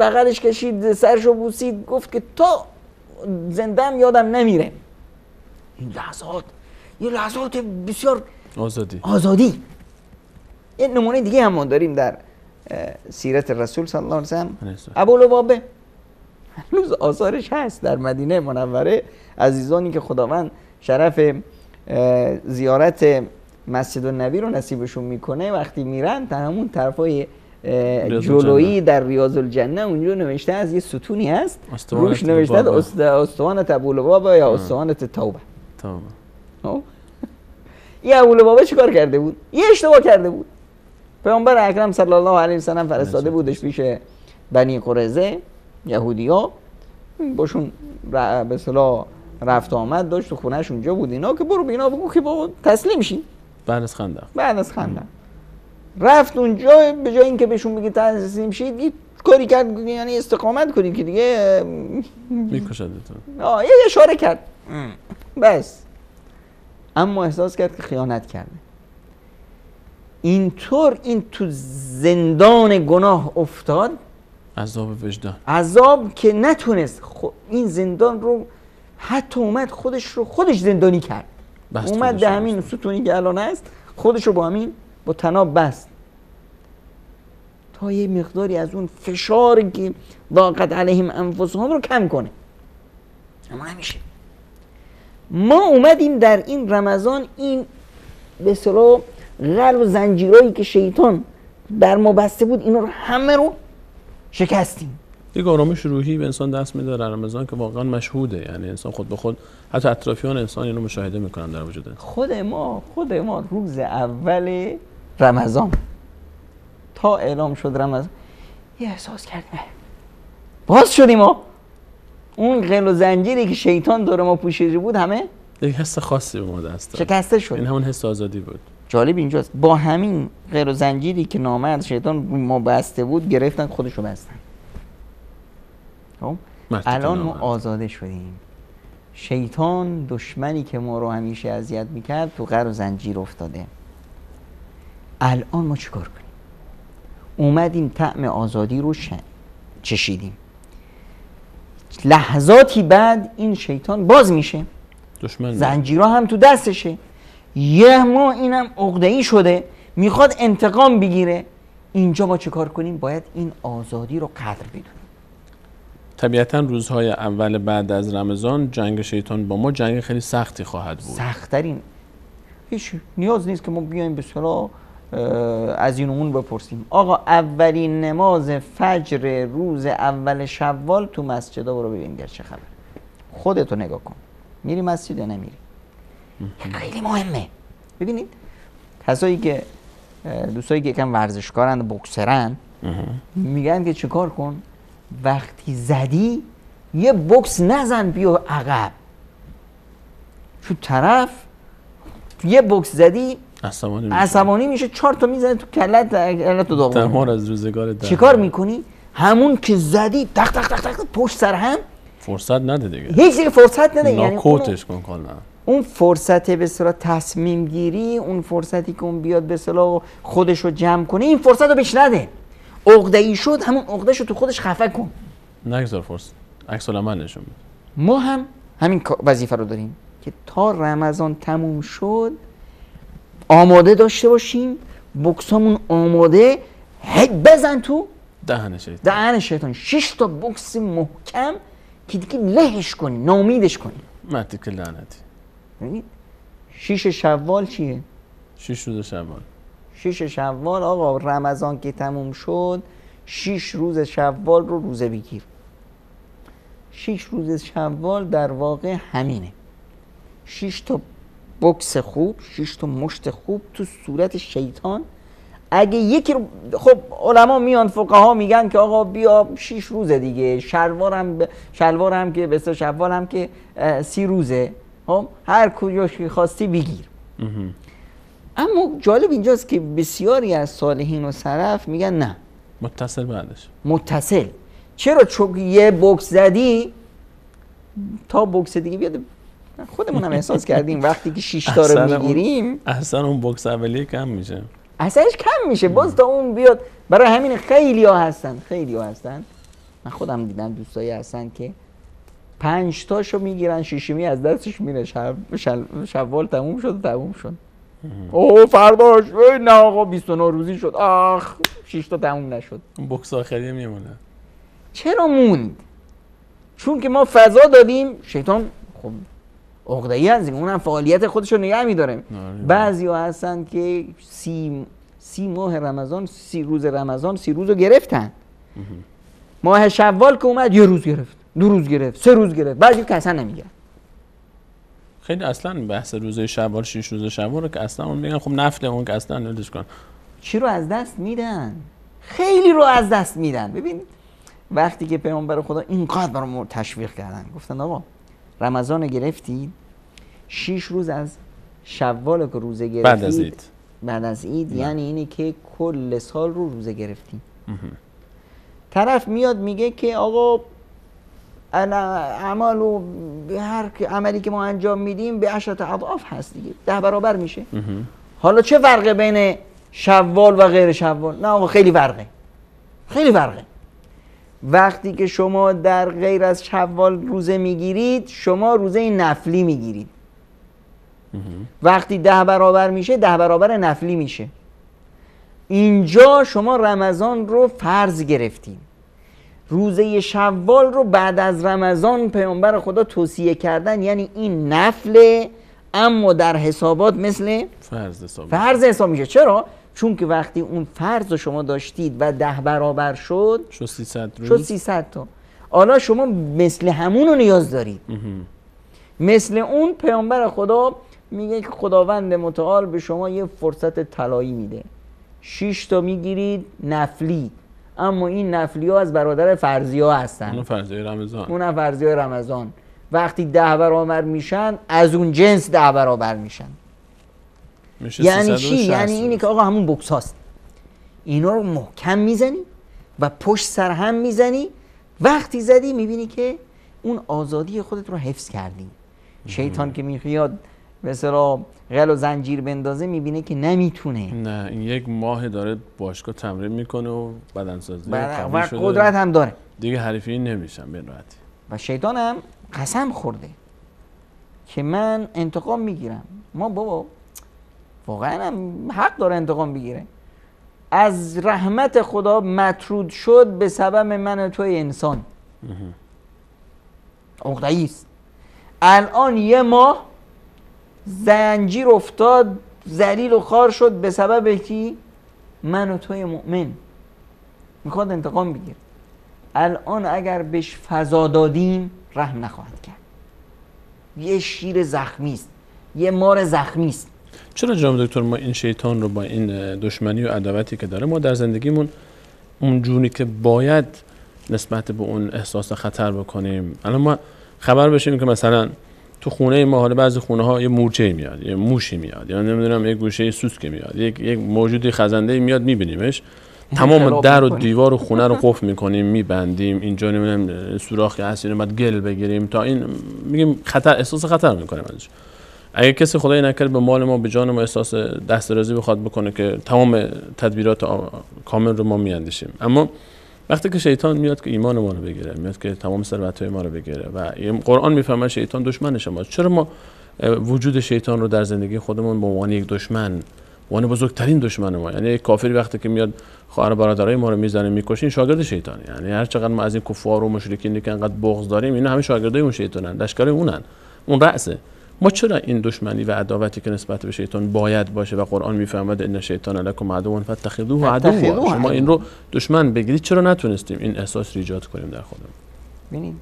بغلش کشید، سرشو بوسید، گفت که تا زندم یادم نمیره. این لحظات یه لحظات بسیار آزادی. یه نمونه دیگه هم ما داریم در سیرت رسول صلی الله علیه و سلم. علیه السلام. ابولبابه هنوز آثارش هست در مدینه منوره. عزیزانی که خداوند شرف زیارت مسجد النبی رو نصیبشون میکنه وقتی میرن تا همون طرفای جلویی در ریاض الجنه اونجا نوشته از یه ستونی هست روش نوشته استوانت ابولبابه یا استوانت توبه. این ابولبابه چیکار کرده بود؟ یه اشتباه کرده بود. پیامبر اکرم صلی الله علیه و سلم فرستاده بودش پیش بنی قریظه یهودیا، باشون به اصطلاح رفت و آمد داشت تو خونه‌اش اونجا بود اینا که برو بینا بگو که بابا تسلیم شین. بعد از خندق رفت اونجا به جای اینکه بهشون بگه تسلیم شید یه کاری کرد، یعنی استقامت کنید که دیگه میکشدتون. یه اشاره کرد بس، اما احساس کرد که خیانت کرده. اینطور این تو زندان گناه افتاد، عذاب وجدان، عذاب که نتونست این زندان رو حتی اومد خودش زندانی کرد. اومد به همین ستونی که الان هست خودش رو با طناب بست تا یه مقداری از اون فشاری که ضاقت علیهم انفسهم رو کم کنه. اما نمیشه. ما اومدیم در این رمضان این به اصطلاح غر و زنجیرایی که شیطان بر ما بسته بود اینا رو همه رو شکستیم. دیگه آرامش روحی به انسان دست میده در رمضان که واقعا مشهوده، یعنی انسان خود به خود حتی اطرافیان انسان اینو مشاهده میکنن در وجود انسان. خود ما روز اول رمضان تا اعلام شد رمضان یه احساس کردیم باز شدیم ما اون غل و زنجیری که شیطان داره ما پوشیده بود همه یه حس خاصی به ما دست داد، شکسته شد. این همون حس آزادی بود. جالب اینجاست با همین غل و زنجیری که نامرد شیطان ما بسته بود گرفتن خودشو بستن. الان ما آزاده شدیم. شیطان دشمنی که ما رو همیشه اذیت میکرد تو غر و زنجیر افتاده. الان ما چیکار کنیم؟ اومدیم طعم آزادی رو چشیدیم. لحظاتی بعد این شیطان باز میشه، زنجیرها هم تو دستشه، یه ما اینم عقده‌ای شده میخواد انتقام بگیره. اینجا ما چیکار کنیم؟ باید این آزادی رو قدر بدونیم. طبیعتا روزهای اول بعد از رمضان جنگ شیطان با ما جنگ خیلی سختی خواهد بود. سخت‌ترین. هیچ نیاز نیست که ما بیایم به صلاح از این اون بپرسیم. آقا اولین نماز فجر روز اول شوال تو مسجدا برو ببین چه خبره. خودتو نگاه کن. میری مسجد یا نمیری؟ خیلی مهمه. ببینید کسایی که دوستایی که یکم ورزشکارن بوکسرن میگن که چیکار کن؟ وقتی زدی یه بوکس نزن بیا عقب. چون طرف یه بوکس زدی عصبانی میشه 4 تا میزنه تو کلت تو داغون. تمام از روزگار چیکار میکنی؟ همون که زدی تق تق تق تق پشت سر هم فرصت نده دیگه. هیچ دیگه فرصت نده، یعنی ناکوتش کن کلا. اون فرصت به اصطلاح تصمیم گیری، اون فرصتی که اون بیاد به اصطلاح خودش رو جمع کنه، این فرصت رو بهش نده. عقده‌ای شد همون عقده‌ش رو تو خودش خفه کن. نگذار فرصت عکس العمل نشون بده. ما هم همین وظیفه رو داریم که تا رمضان تموم شد آماده داشته باشیم، بوکسامون آماده، هی بزن تو دهن شیطان 6 تا بوکس محکم که دیگه لهش کنی، ناامیدش کنی. مردی که لعنتی. ببینید 6 شوال چیه؟ 6 روز شوال. 6 شوال آقا رمضان که تموم شد 6 روز شوال رو روزه بگیر. 6 روز شوال در واقع همینه. 6 تا بوکس خوب، 6 تا مشت خوب تو صورت شیطان. اگه یکی رو خب علما میان فقها میگن که آقا بیا 6 روزه دیگه، شلوار هم که به شوال هم که 30 روزه، خب هر کجاش که خواستی بگیر. اما جالب اینجاست که بسیاری از صالحین و سلف میگن نه متصل بعدش. متصل. چرا؟ چون یه بوکس زدی تا بوکس دیگه بیاد. خودمون هم احساس کردیم وقتی که 6 تا رو میگیریم اصلا اون بوکس اولیه کم میشه، اثرش کم میشه، باز تا اون بیاد. برای همین خیلی ها هستن من خودم دیدم دوستایی هستن که 5 تاشو میگیرن، 6می از دستش میره، شوال تموم شد. اوه فرداش نه آقا 29 روزی شد، آخ 6 تا تموم نشد. اون بوکس آخریه میمونه. چرا موند؟ چون که ما فضا دادیم. شیطان خب عقده‌ای هست، اونم فعالیت خودش رو نگه می‌داره. بعضی‌ها هستن که 30 ماه رمضان، 30 روز رمضان، 30 روز رو گرفتن. ماه شوال که اومد 1 روز گرفت، 2 روز گرفت، 3 روز گرفت، بعضی که اصلا نمیگیرن. خیلی اصلا بحث روزه شوال 6 روز شوال رو که اصلا اون میگن خب نفله، اون که اصلا ندش کن. چی رو از دست میدن؟ خیلی رو از دست میدن. ببین وقتی که پیامبر خدا اینقدر برام تشویق کردن، گفتن آقا رمضان گرفتید، 6 روز از شوال که روزه گرفتید بعد از عید یعنی اینه که کل سال رو روزه گرفتید. طرف میاد میگه که آقا اعمال و هر عملی که ما انجام میدیم به 10 اضعاف هست دیگه، 10 برابر میشه. حالا چه فرقه بین شوال و غیر شوال؟ نه آقا خیلی فرقه، خیلی فرقه. وقتی که شما در غیر از شوال روزه میگیرید، شما روزه نفلی میگیرید. وقتی 10 برابر میشه 10 برابر نفلی میشه. اینجا شما رمضان رو فرض گرفتید. روزه شوال رو بعد از رمضان پیامبر خدا توصیه کردن، یعنی این نفله اما در حسابات مثل فرض حساب میشه. چرا؟ چون که وقتی اون فرض رو شما داشتید و 10 برابر شد 300 روز، شد 300 تا. حالا شما مثل همون رو نیاز دارید. مثل اون پیامبر خدا میگه که خداوند متعال به شما یه فرصت طلایی میده، 6 تا میگیرید نفلی، اما این نفلی ها از برادر فرضی ها هستن. اون فرضی رمضان، اون فرضی رمضان وقتی 10 برابر میشن از اون جنس 10 برابر میشن. یعنی چی؟ یعنی اینی که آقا همون بوکس هاست، اینا رو محکم میزنی و پشت سر هم میزنی. وقتی زدی میبینی که اون آزادی خودت رو حفظ کردی. شیطان که میخواد مثلا غل و زنجیر بندازه میبینه که نمیتونه. نه این 1 ماه داره باشگاه تمرین میکنه و بدنسازی و قدرت هم داره دیگه، حریفی نمیشن به راحتی. و شیطان هم قسم خورده که من انتقام میگیرم. ما بابا واقعا هم حق داره انتقام بگیره. از رحمت خدا مطرود شد به سبب من و توی انسان. عقده‌ای است. الان 1 ماه زنجیر افتاد، ذلیل و خوار شد به سبب کی؟ من و توی مؤمن. میخواد انتقام بگیره. الان اگر بهش فضا دادیم رحم نخواهد کرد. یه شیر زخمی است، یه مار زخمی است. چرا جناب دکتر ما این شیطان رو با این دشمنی و عداوتی که داره ما در زندگیمون اون جونی که باید نسبت به اون احساس خطر بکنیم؟ الان ما خبر بشیم که مثلا تو خونه ما، حالا بعضی خونه ها یه مورچه میاد، یه موشی میاد، یا نمیدونم یه گوشه سوسک میاد، یک موجودی خزنده میاد میبینیمش، تمام در و دیوار و خونه رو قفل میکنیم، میبندیم، اینجا نمیدونم سوراخی هست اینو بعد گل بگیریم تا این میگیم خطر، احساس خطر میکنیم ازش. اگه کسی خدای نکرد به مال ما به جان ما احساس دسترسی بخواد بکنه که تمام تدبیرات کامل رو ما میاندیشیم. اما وقتی که شیطان میاد که ایمان ما رو بگیره، میاد که تمام ثروت‌های ما رو بگیره و قرآن میفهمه شیطان دشمن شماست، چرا ما وجود شیطان رو در زندگی خودمون به عنوان یک دشمن، به عنوان بزرگترین دشمن ما، یعنی یک کافری وقتی که میاد خواهر برادرای ما رو میزنه میکشه، این شاگرد شیطانه. یعنی هر چقدر ما از این کفار و مشرکین که انقدر بغض داریم، اینا همه شاگردای اون شیطانن، لشکر اونن، اون رأسه. ما چرا این دشمنی و عداوتی که نسبت به شیطان باید باشه و قرآن میفهمد ان شیطان لکم عدو فاتخذوه عدوا، شما این رو دشمن بگیرید، چرا نتونستیم این احساس رو ایجاد کنیم در خودمون؟ ببینید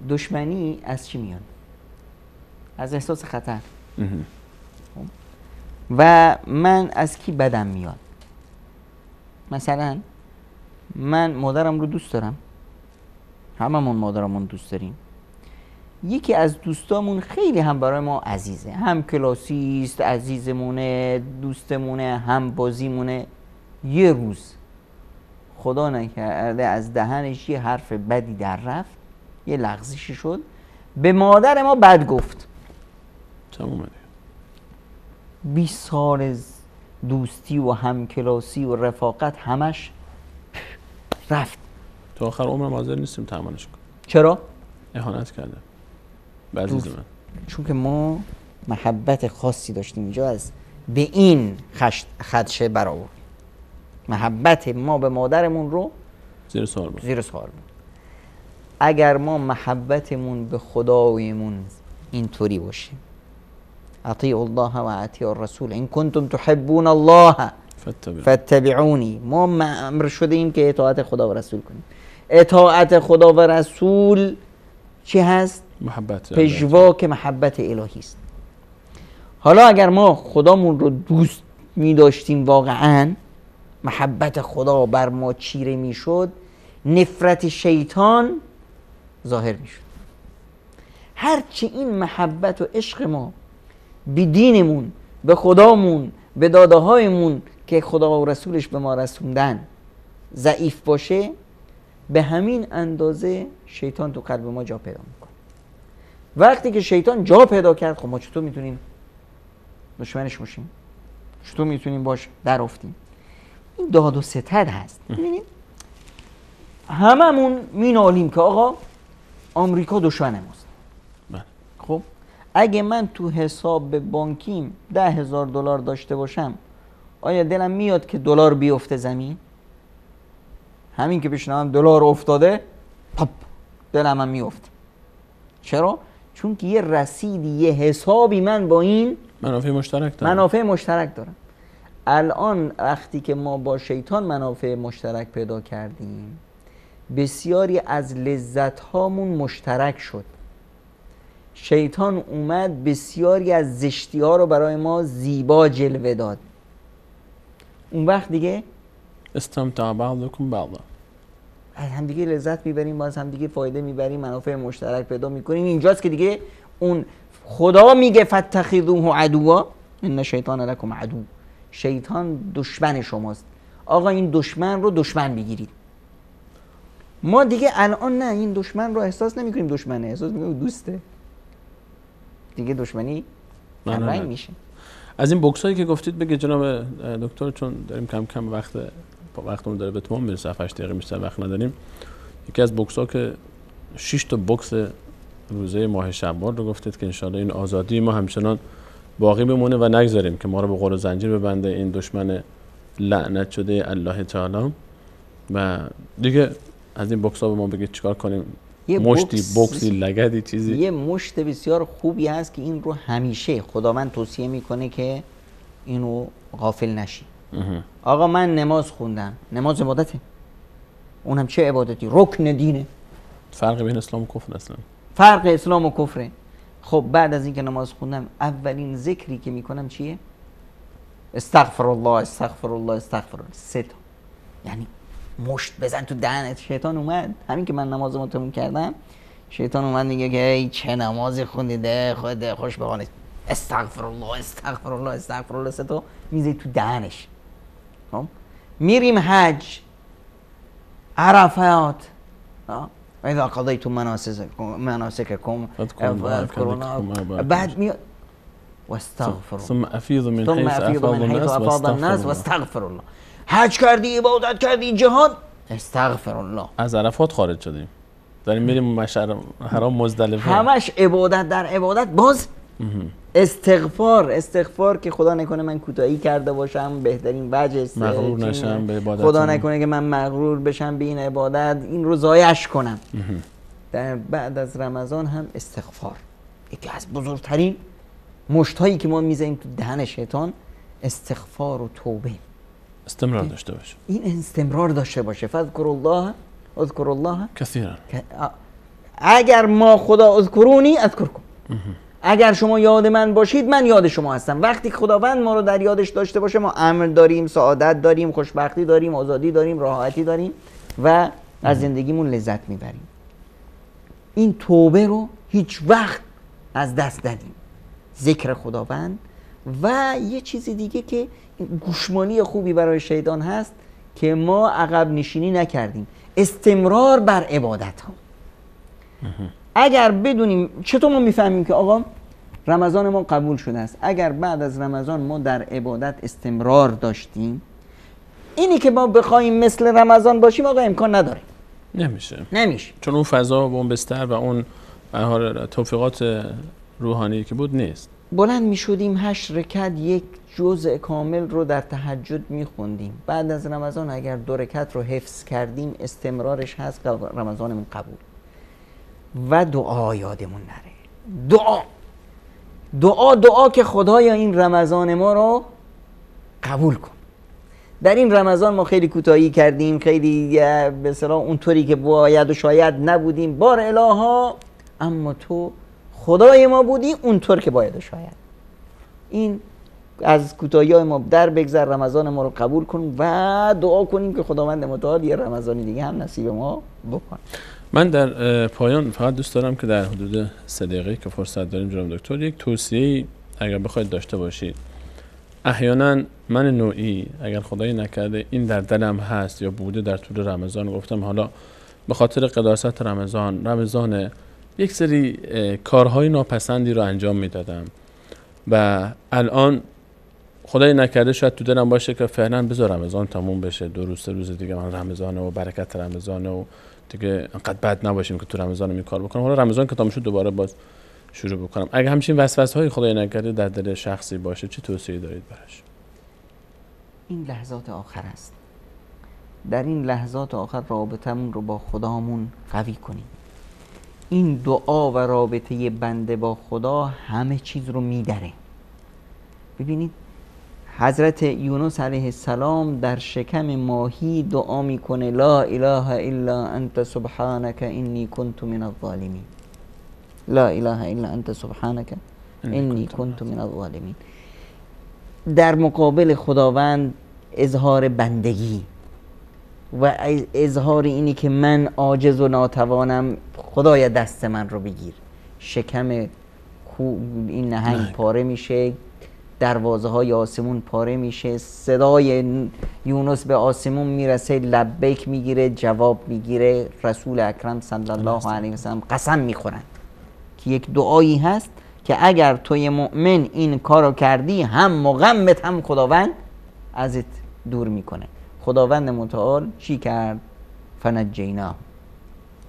دشمنی از چی میاد؟ از احساس خطر. و من از کی بدم میاد؟ مثلا من مادرم رو دوست دارم، هممون مادرمون دوست داریم. یکی از دوستامون خیلی هم برای ما عزیزه، هم کلاسیست، عزیزمونه، دوستمونه، هم بازیمونه. یه روز خدا نکرده از دهنش یه حرف بدی در رفت، یه لغزشی شد، به مادر ما بد گفت. تمام 20 سال دوستی و همکلاسی و رفاقت همش رفت. تا آخر عمرم حاضر نیستیم تحملش کنیم. چرا؟ اهانت کرده به عزیز من. چون که ما محبت خاصی داشتیم اینجا از به این خدشه برآورد. محبت ما به مادرمون رو زیر سوال بود. زیر سوال بود. اگر ما محبتمون به خدایمون اینطوری باشه، اطیعوا الله و اطیعوا الرسول ان کنتم تحبون الله فاتبعونی، ما امر شده ایم که اطاعت خدا و رسول کنیم. اطاعت خدا و رسول چی هست؟ محبت، پژواک محبت الهی است. حالا اگر ما خدامون رو دوست می داشتیم واقعا، محبت خدا بر ما چیره می شد، نفرت شیطان ظاهر می شد. هرچی این محبت و عشق ما به دینمون، به خدامون، به داده هایمون که خدا و رسولش به ما رسوندن ضعیف باشه، به همین اندازه شیطان تو قلب ما جا پیدا میکنه. وقتی که شیطان جا پیدا کرد، خب ما چطور میتونیم دشمنش باشیم؟ چطور میتونیم باش در افتیم؟ این داد و ستد هست. ببینید هممون مینالیم که آقا آمریکا دشمن ماست. خب اگه من تو حساب بانکیم $10,000 داشته باشم، آیا دلم میاد که دلار بیفته زمین؟ همین که بشنوم دلار افتاده، پاپ دلم هم میفته. چرا؟ چون که یه رسیدی، یه حسابی من با این منافع مشترک دارم. الان وقتی که ما با شیطان منافع مشترک پیدا کردیم، بسیاری از لذت هامون مشترک شد. شیطان اومد بسیاری از زشتی ها رو برای ما زیبا جلوه داد. اون وقت دیگه استمتع بعضکم بعضا، از هم دیگه لذت میبریم، باز هم دیگه فایده میبریم، منافع مشترک پیدا میکنیم. اینجاست که دیگه اون خدا میگه فاتخذوه عدوا ان شیطان لکم عدو، شیطان دشمن شماست. آقا این دشمن رو دشمن بگیرید. ما دیگه الان نه، این دشمن رو احساس نمیکنیم دشمنه، احساس میکنیم دوسته. دیگه دشمنی رنگ میشه. از این بوکس هایی که گفتید بگه جناب دکتر، چون داریم کم کم وقتمون داره به تمام میرسه، 7 دقیقه بیشتر وقت نداریم. یکی از بوکس ها که 6 تا بوکس روزه ماه شوال رو گفتید که انشاءالله این آزادی ما همچنان باقی بمونه و نگذاریم که ما رو به قور و زنجیر ببنده این دشمن لعنت شده الله تعالی. و دیگه از این بوکس ها به ما بگید چیکار کنیم؟ مشتی، بوکسی، لگدی، چیزی؟ یه مشت بسیار خوبی هست که این رو همیشه خداوند توصیه میکنه که اینو غافل نشی. آقا من نماز خوندم، نماز عبادته، اونم چه عبادتی؟ رکن دینه. فرق بین اسلام و کفر اصلا؟ فرق اسلام و کفره. خب بعد از اینکه نماز خوندم، اولین ذکری که میکنم چیه؟ استغفر الله استغفر الله استغفر الله. 3 تا. یعنی مشت بزن تو دهنت. شیطان اومد، همین که من نمازمو تموم کردم، شیطان اومد میگه که ای چه نمازی خوندیده، خود خوش بخوانید استغفر الله استغفر الله استغفر الله. 3 تا میذاری تو دهنش. خب میریم حج، عرفات، و اذا قضیتم مناسککم بعد میاد واستغفر الله ثم افیضوا من حیث افاض الناس واستغفر الله. حج کردی، عبادت کردی، جهاد، استغفر الله. از عرفات خارج شدیم، داریم میریم مشعر حرام مزدلفه، همش عبادت در عبادت. باز استغفار که خدا نکنه من کوتاهی کرده باشم، بهترین وجه است مغرور نشم به عبادت، خدا نکنه که من مغرور بشم به این عبادت، این رو ضایعش کنم. در بعد از رمضان هم استغفار، یکی از بزرگترین مشتایی که ما میزنیم تو دهن شیطان، استغفار و توبه. استمرار داشته باشه، این استمرار داشته باشه. فذکر الله اذکر الله کثیرا. اگر ما خدا اذکرونی اذکرکم، اگر شما یاد من باشید من یاد شما هستم. وقتی خداوند ما رو در یادش داشته باشه، ما امن داریم، سعادت داریم، خوشبختی داریم، آزادی داریم، راحتی داریم و از زندگیمون لذت میبریم. این توبه رو هیچ وقت از دست ندیم، ذکر خداوند. و یه چیزی دیگه که گوشمالی خوبی برای شیطان هست که ما عقب نشینی نکردیم، استمرار بر عبادت ها. اگر بدونیم چطور ما میفهمیم که آقا رمضان ما قبول شده است؟ اگر بعد از رمضان ما در عبادت استمرار داشتیم، اینی که ما بخوایم مثل رمضان باشیم آقا امکان نداره، نمیشه. چون اون فضا و اون بستر و اون به هر حال توفیقات روحانی که بود نیست. بلند می شدیم 8 رکعت یک جزء کامل رو در تهجد می خوندیم. بعد از رمضان اگر 2 رکعت رو حفظ کردیم استمرارش هست، رمضانمون قبول. و دعا یادمون نره. دعا که خدایا این رمضان ما رو قبول کن. در این رمضان ما خیلی کوتاهی کردیم، خیلی به اصطلاح اونطوری که باید و شاید نبودیم، بار الها، اما تو خدای ما بودی اونطور که باید و شاید. این از کوتاهی‌های ما در بگذر، رمضان ما رو قبول کن و دعا کنیم که خداوند متعال یه رمضان دیگه هم نصیب ما بکن. من در پایان فقط دوست دارم که در حدود 3 دقیقه که فرصت داریم جناب دکتر یک توصیه اگر بخواید داشته باشید. احیانا من نوعی اگر خدایی نکرده این در دلم هست یا بوده در طول رمضان، گفتم حالا به خاطر قداست رمضان یک سری کارهای ناپسندی رو انجام میدادم و الان خدایی نکرده شاید تو دلم باشه که فعلا بذار رمضان تموم بشه، 2 روز 3 روز دیگه من رمضانه و برکت رمضانه و دیگه انقدر بد نباشیم که تو رمضان می کار بکنم، حالا رمضان که تموم شد دوباره باز شروع بکنم. اگه همچین وسوسه‌های خدای نکرده در دل شخصی باشه چه توصیه دارید براش؟ این لحظات آخر است. در این لحظات آخر رابطمون رو با خدامون قوی کنیم. این دعا و رابطه بنده با خدا همه چیز رو میدره. ببینید حضرت یونس علیه السلام در شکم ماهی دعا میکنه لا اله الا انت سبحانك انی کنت من الظالمین. لا اله الا انت سبحانك انی کنت من الظالمین. در مقابل خداوند اظهار بندگی و اظهار اینی که من عاجز و ناتوانم، خدایا دست من رو بگیر. شکم این نهنگ پاره میشه، دروازه های آسمون پاره میشه، صدای یونس به آسمون میرسه، لبیک میگیره، جواب میگیره. رسول اکرم صلی الله علیه و سلم قسم میخورن که یک دعایی هست که اگر توی مؤمن این کارو کردی هم مغمت هم خداوند ازت دور میکنه. خداوند متعال چی کرد؟ فنجیناه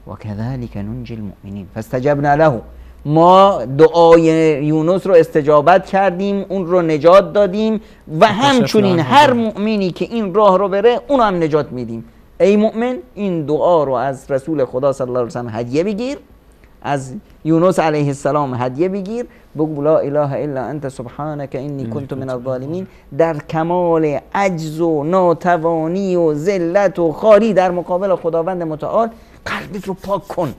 و کذالک ننجی المؤمنین فاستجبنا له. ما دعای یونس رو استجابت کردیم، اون رو نجات دادیم و همچنین هر مؤمنی که این راه رو بره اون هم نجات میدیم. ای مؤمن این دعا رو از رسول خدا صلی الله علیه و سلم هدیه بگیر، از یونس علیه السلام هدیه بگیر، بگو لا اله الا انت سبحانك انی کنت من الظالمین. در کمال عجز و ناتوانی و ذلت و خواری در مقابل خداوند متعال قلبت رو پاک کن،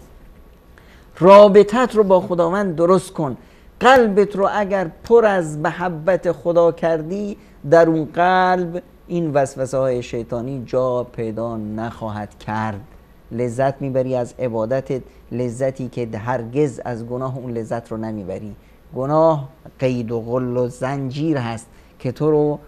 رابطت رو با خداوند درست کن. قلبت رو اگر پر از محبت خدا کردی، در اون قلب این وسوسه های شیطانی جا پیدا نخواهد کرد. لذت میبری از عبادتت، لذتی که هرگز از گناه اون لذت رو نمیبری. گناه قید و غل و زنجیر هست که تو رو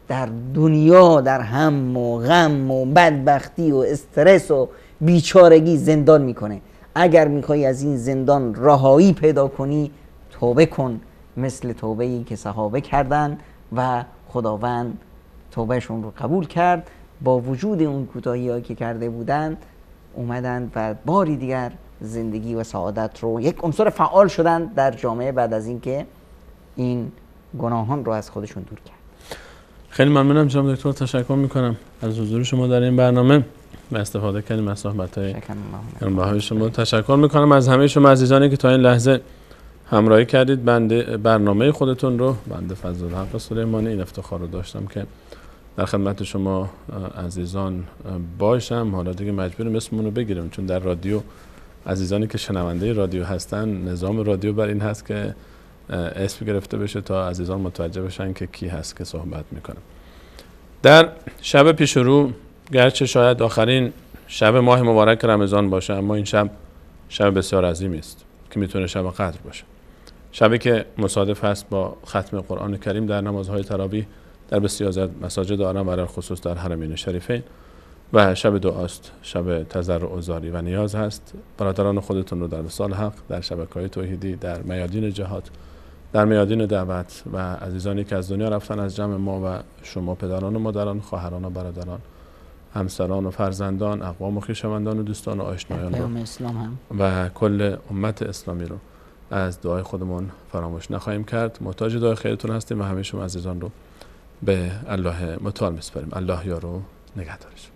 در دنیا در هم و غم و بدبختی و استرس و بیچارگی زندان میکنه. اگر میخوای از این زندان رهایی پیدا کنی، توبه کن، مثل توبه‌ای که صحابه کردن و خداوند توبهشون رو قبول کرد. با وجود اون کوتاهی‌هایی که کرده بودن اومدن و باری دیگر زندگی و سعادت رو یک عنصر فعال شدن در جامعه بعد از اینکه این گناهان رو از خودشون دور کرد. خیلی ممنونم جناب دکتر، تشکر میکنم از حضور شما در این برنامه و استفاده کردیم از صحبت‌های گرانبهای شما. تشکر میکنم از همه شما عزیزانی که تا این لحظه همراهی کردید. بنده برنامه خودتون رو، بنده فضل الحق سلیمانی، این افتخار رو داشتم که در خدمت شما عزیزان باشم. حالا دیگه مجبوریم اسممون رو بگیریم، چون در رادیو عزیزانی که شنونده رادیو هستن نظام رادیو بر این هست که اسم گرفته بشه تا عزیزان متوجه بشن که کی هست که صحبت میکنه. در شب پیش رو، گرچه شاید آخرین شب ماه مبارک رمضان باشه، اما این شب بسیار عظیمی است که میتونه شب قدر باشه. شبی که مصادف هست با ختم قرآن کریم در نمازهای تراویح در بسیاری از مساجد عالم، برای خصوص در حرمین شریفین، و شب دعاست، شب تضرع و زاری و نیاز هست. برادران خودتون رو در وصال حق، در شبکه‌های توحیدی، در میادین جهاد، در میادین دعوت و عزیزانی که از دنیا رفتن از جمع ما و شما، پدران و مادران، خواهران و برادران، همسران و فرزندان، اقوام و خویشاوندان و دوستان و آشنایان رو اسلام هم و کل امت اسلامی رو از دعای خودمون فراموش نخواهیم کرد. محتاج دعای خیرتون هستیم و همه شما عزیزان رو به الله متعال میسپاریم. الله یار و نگهدارش.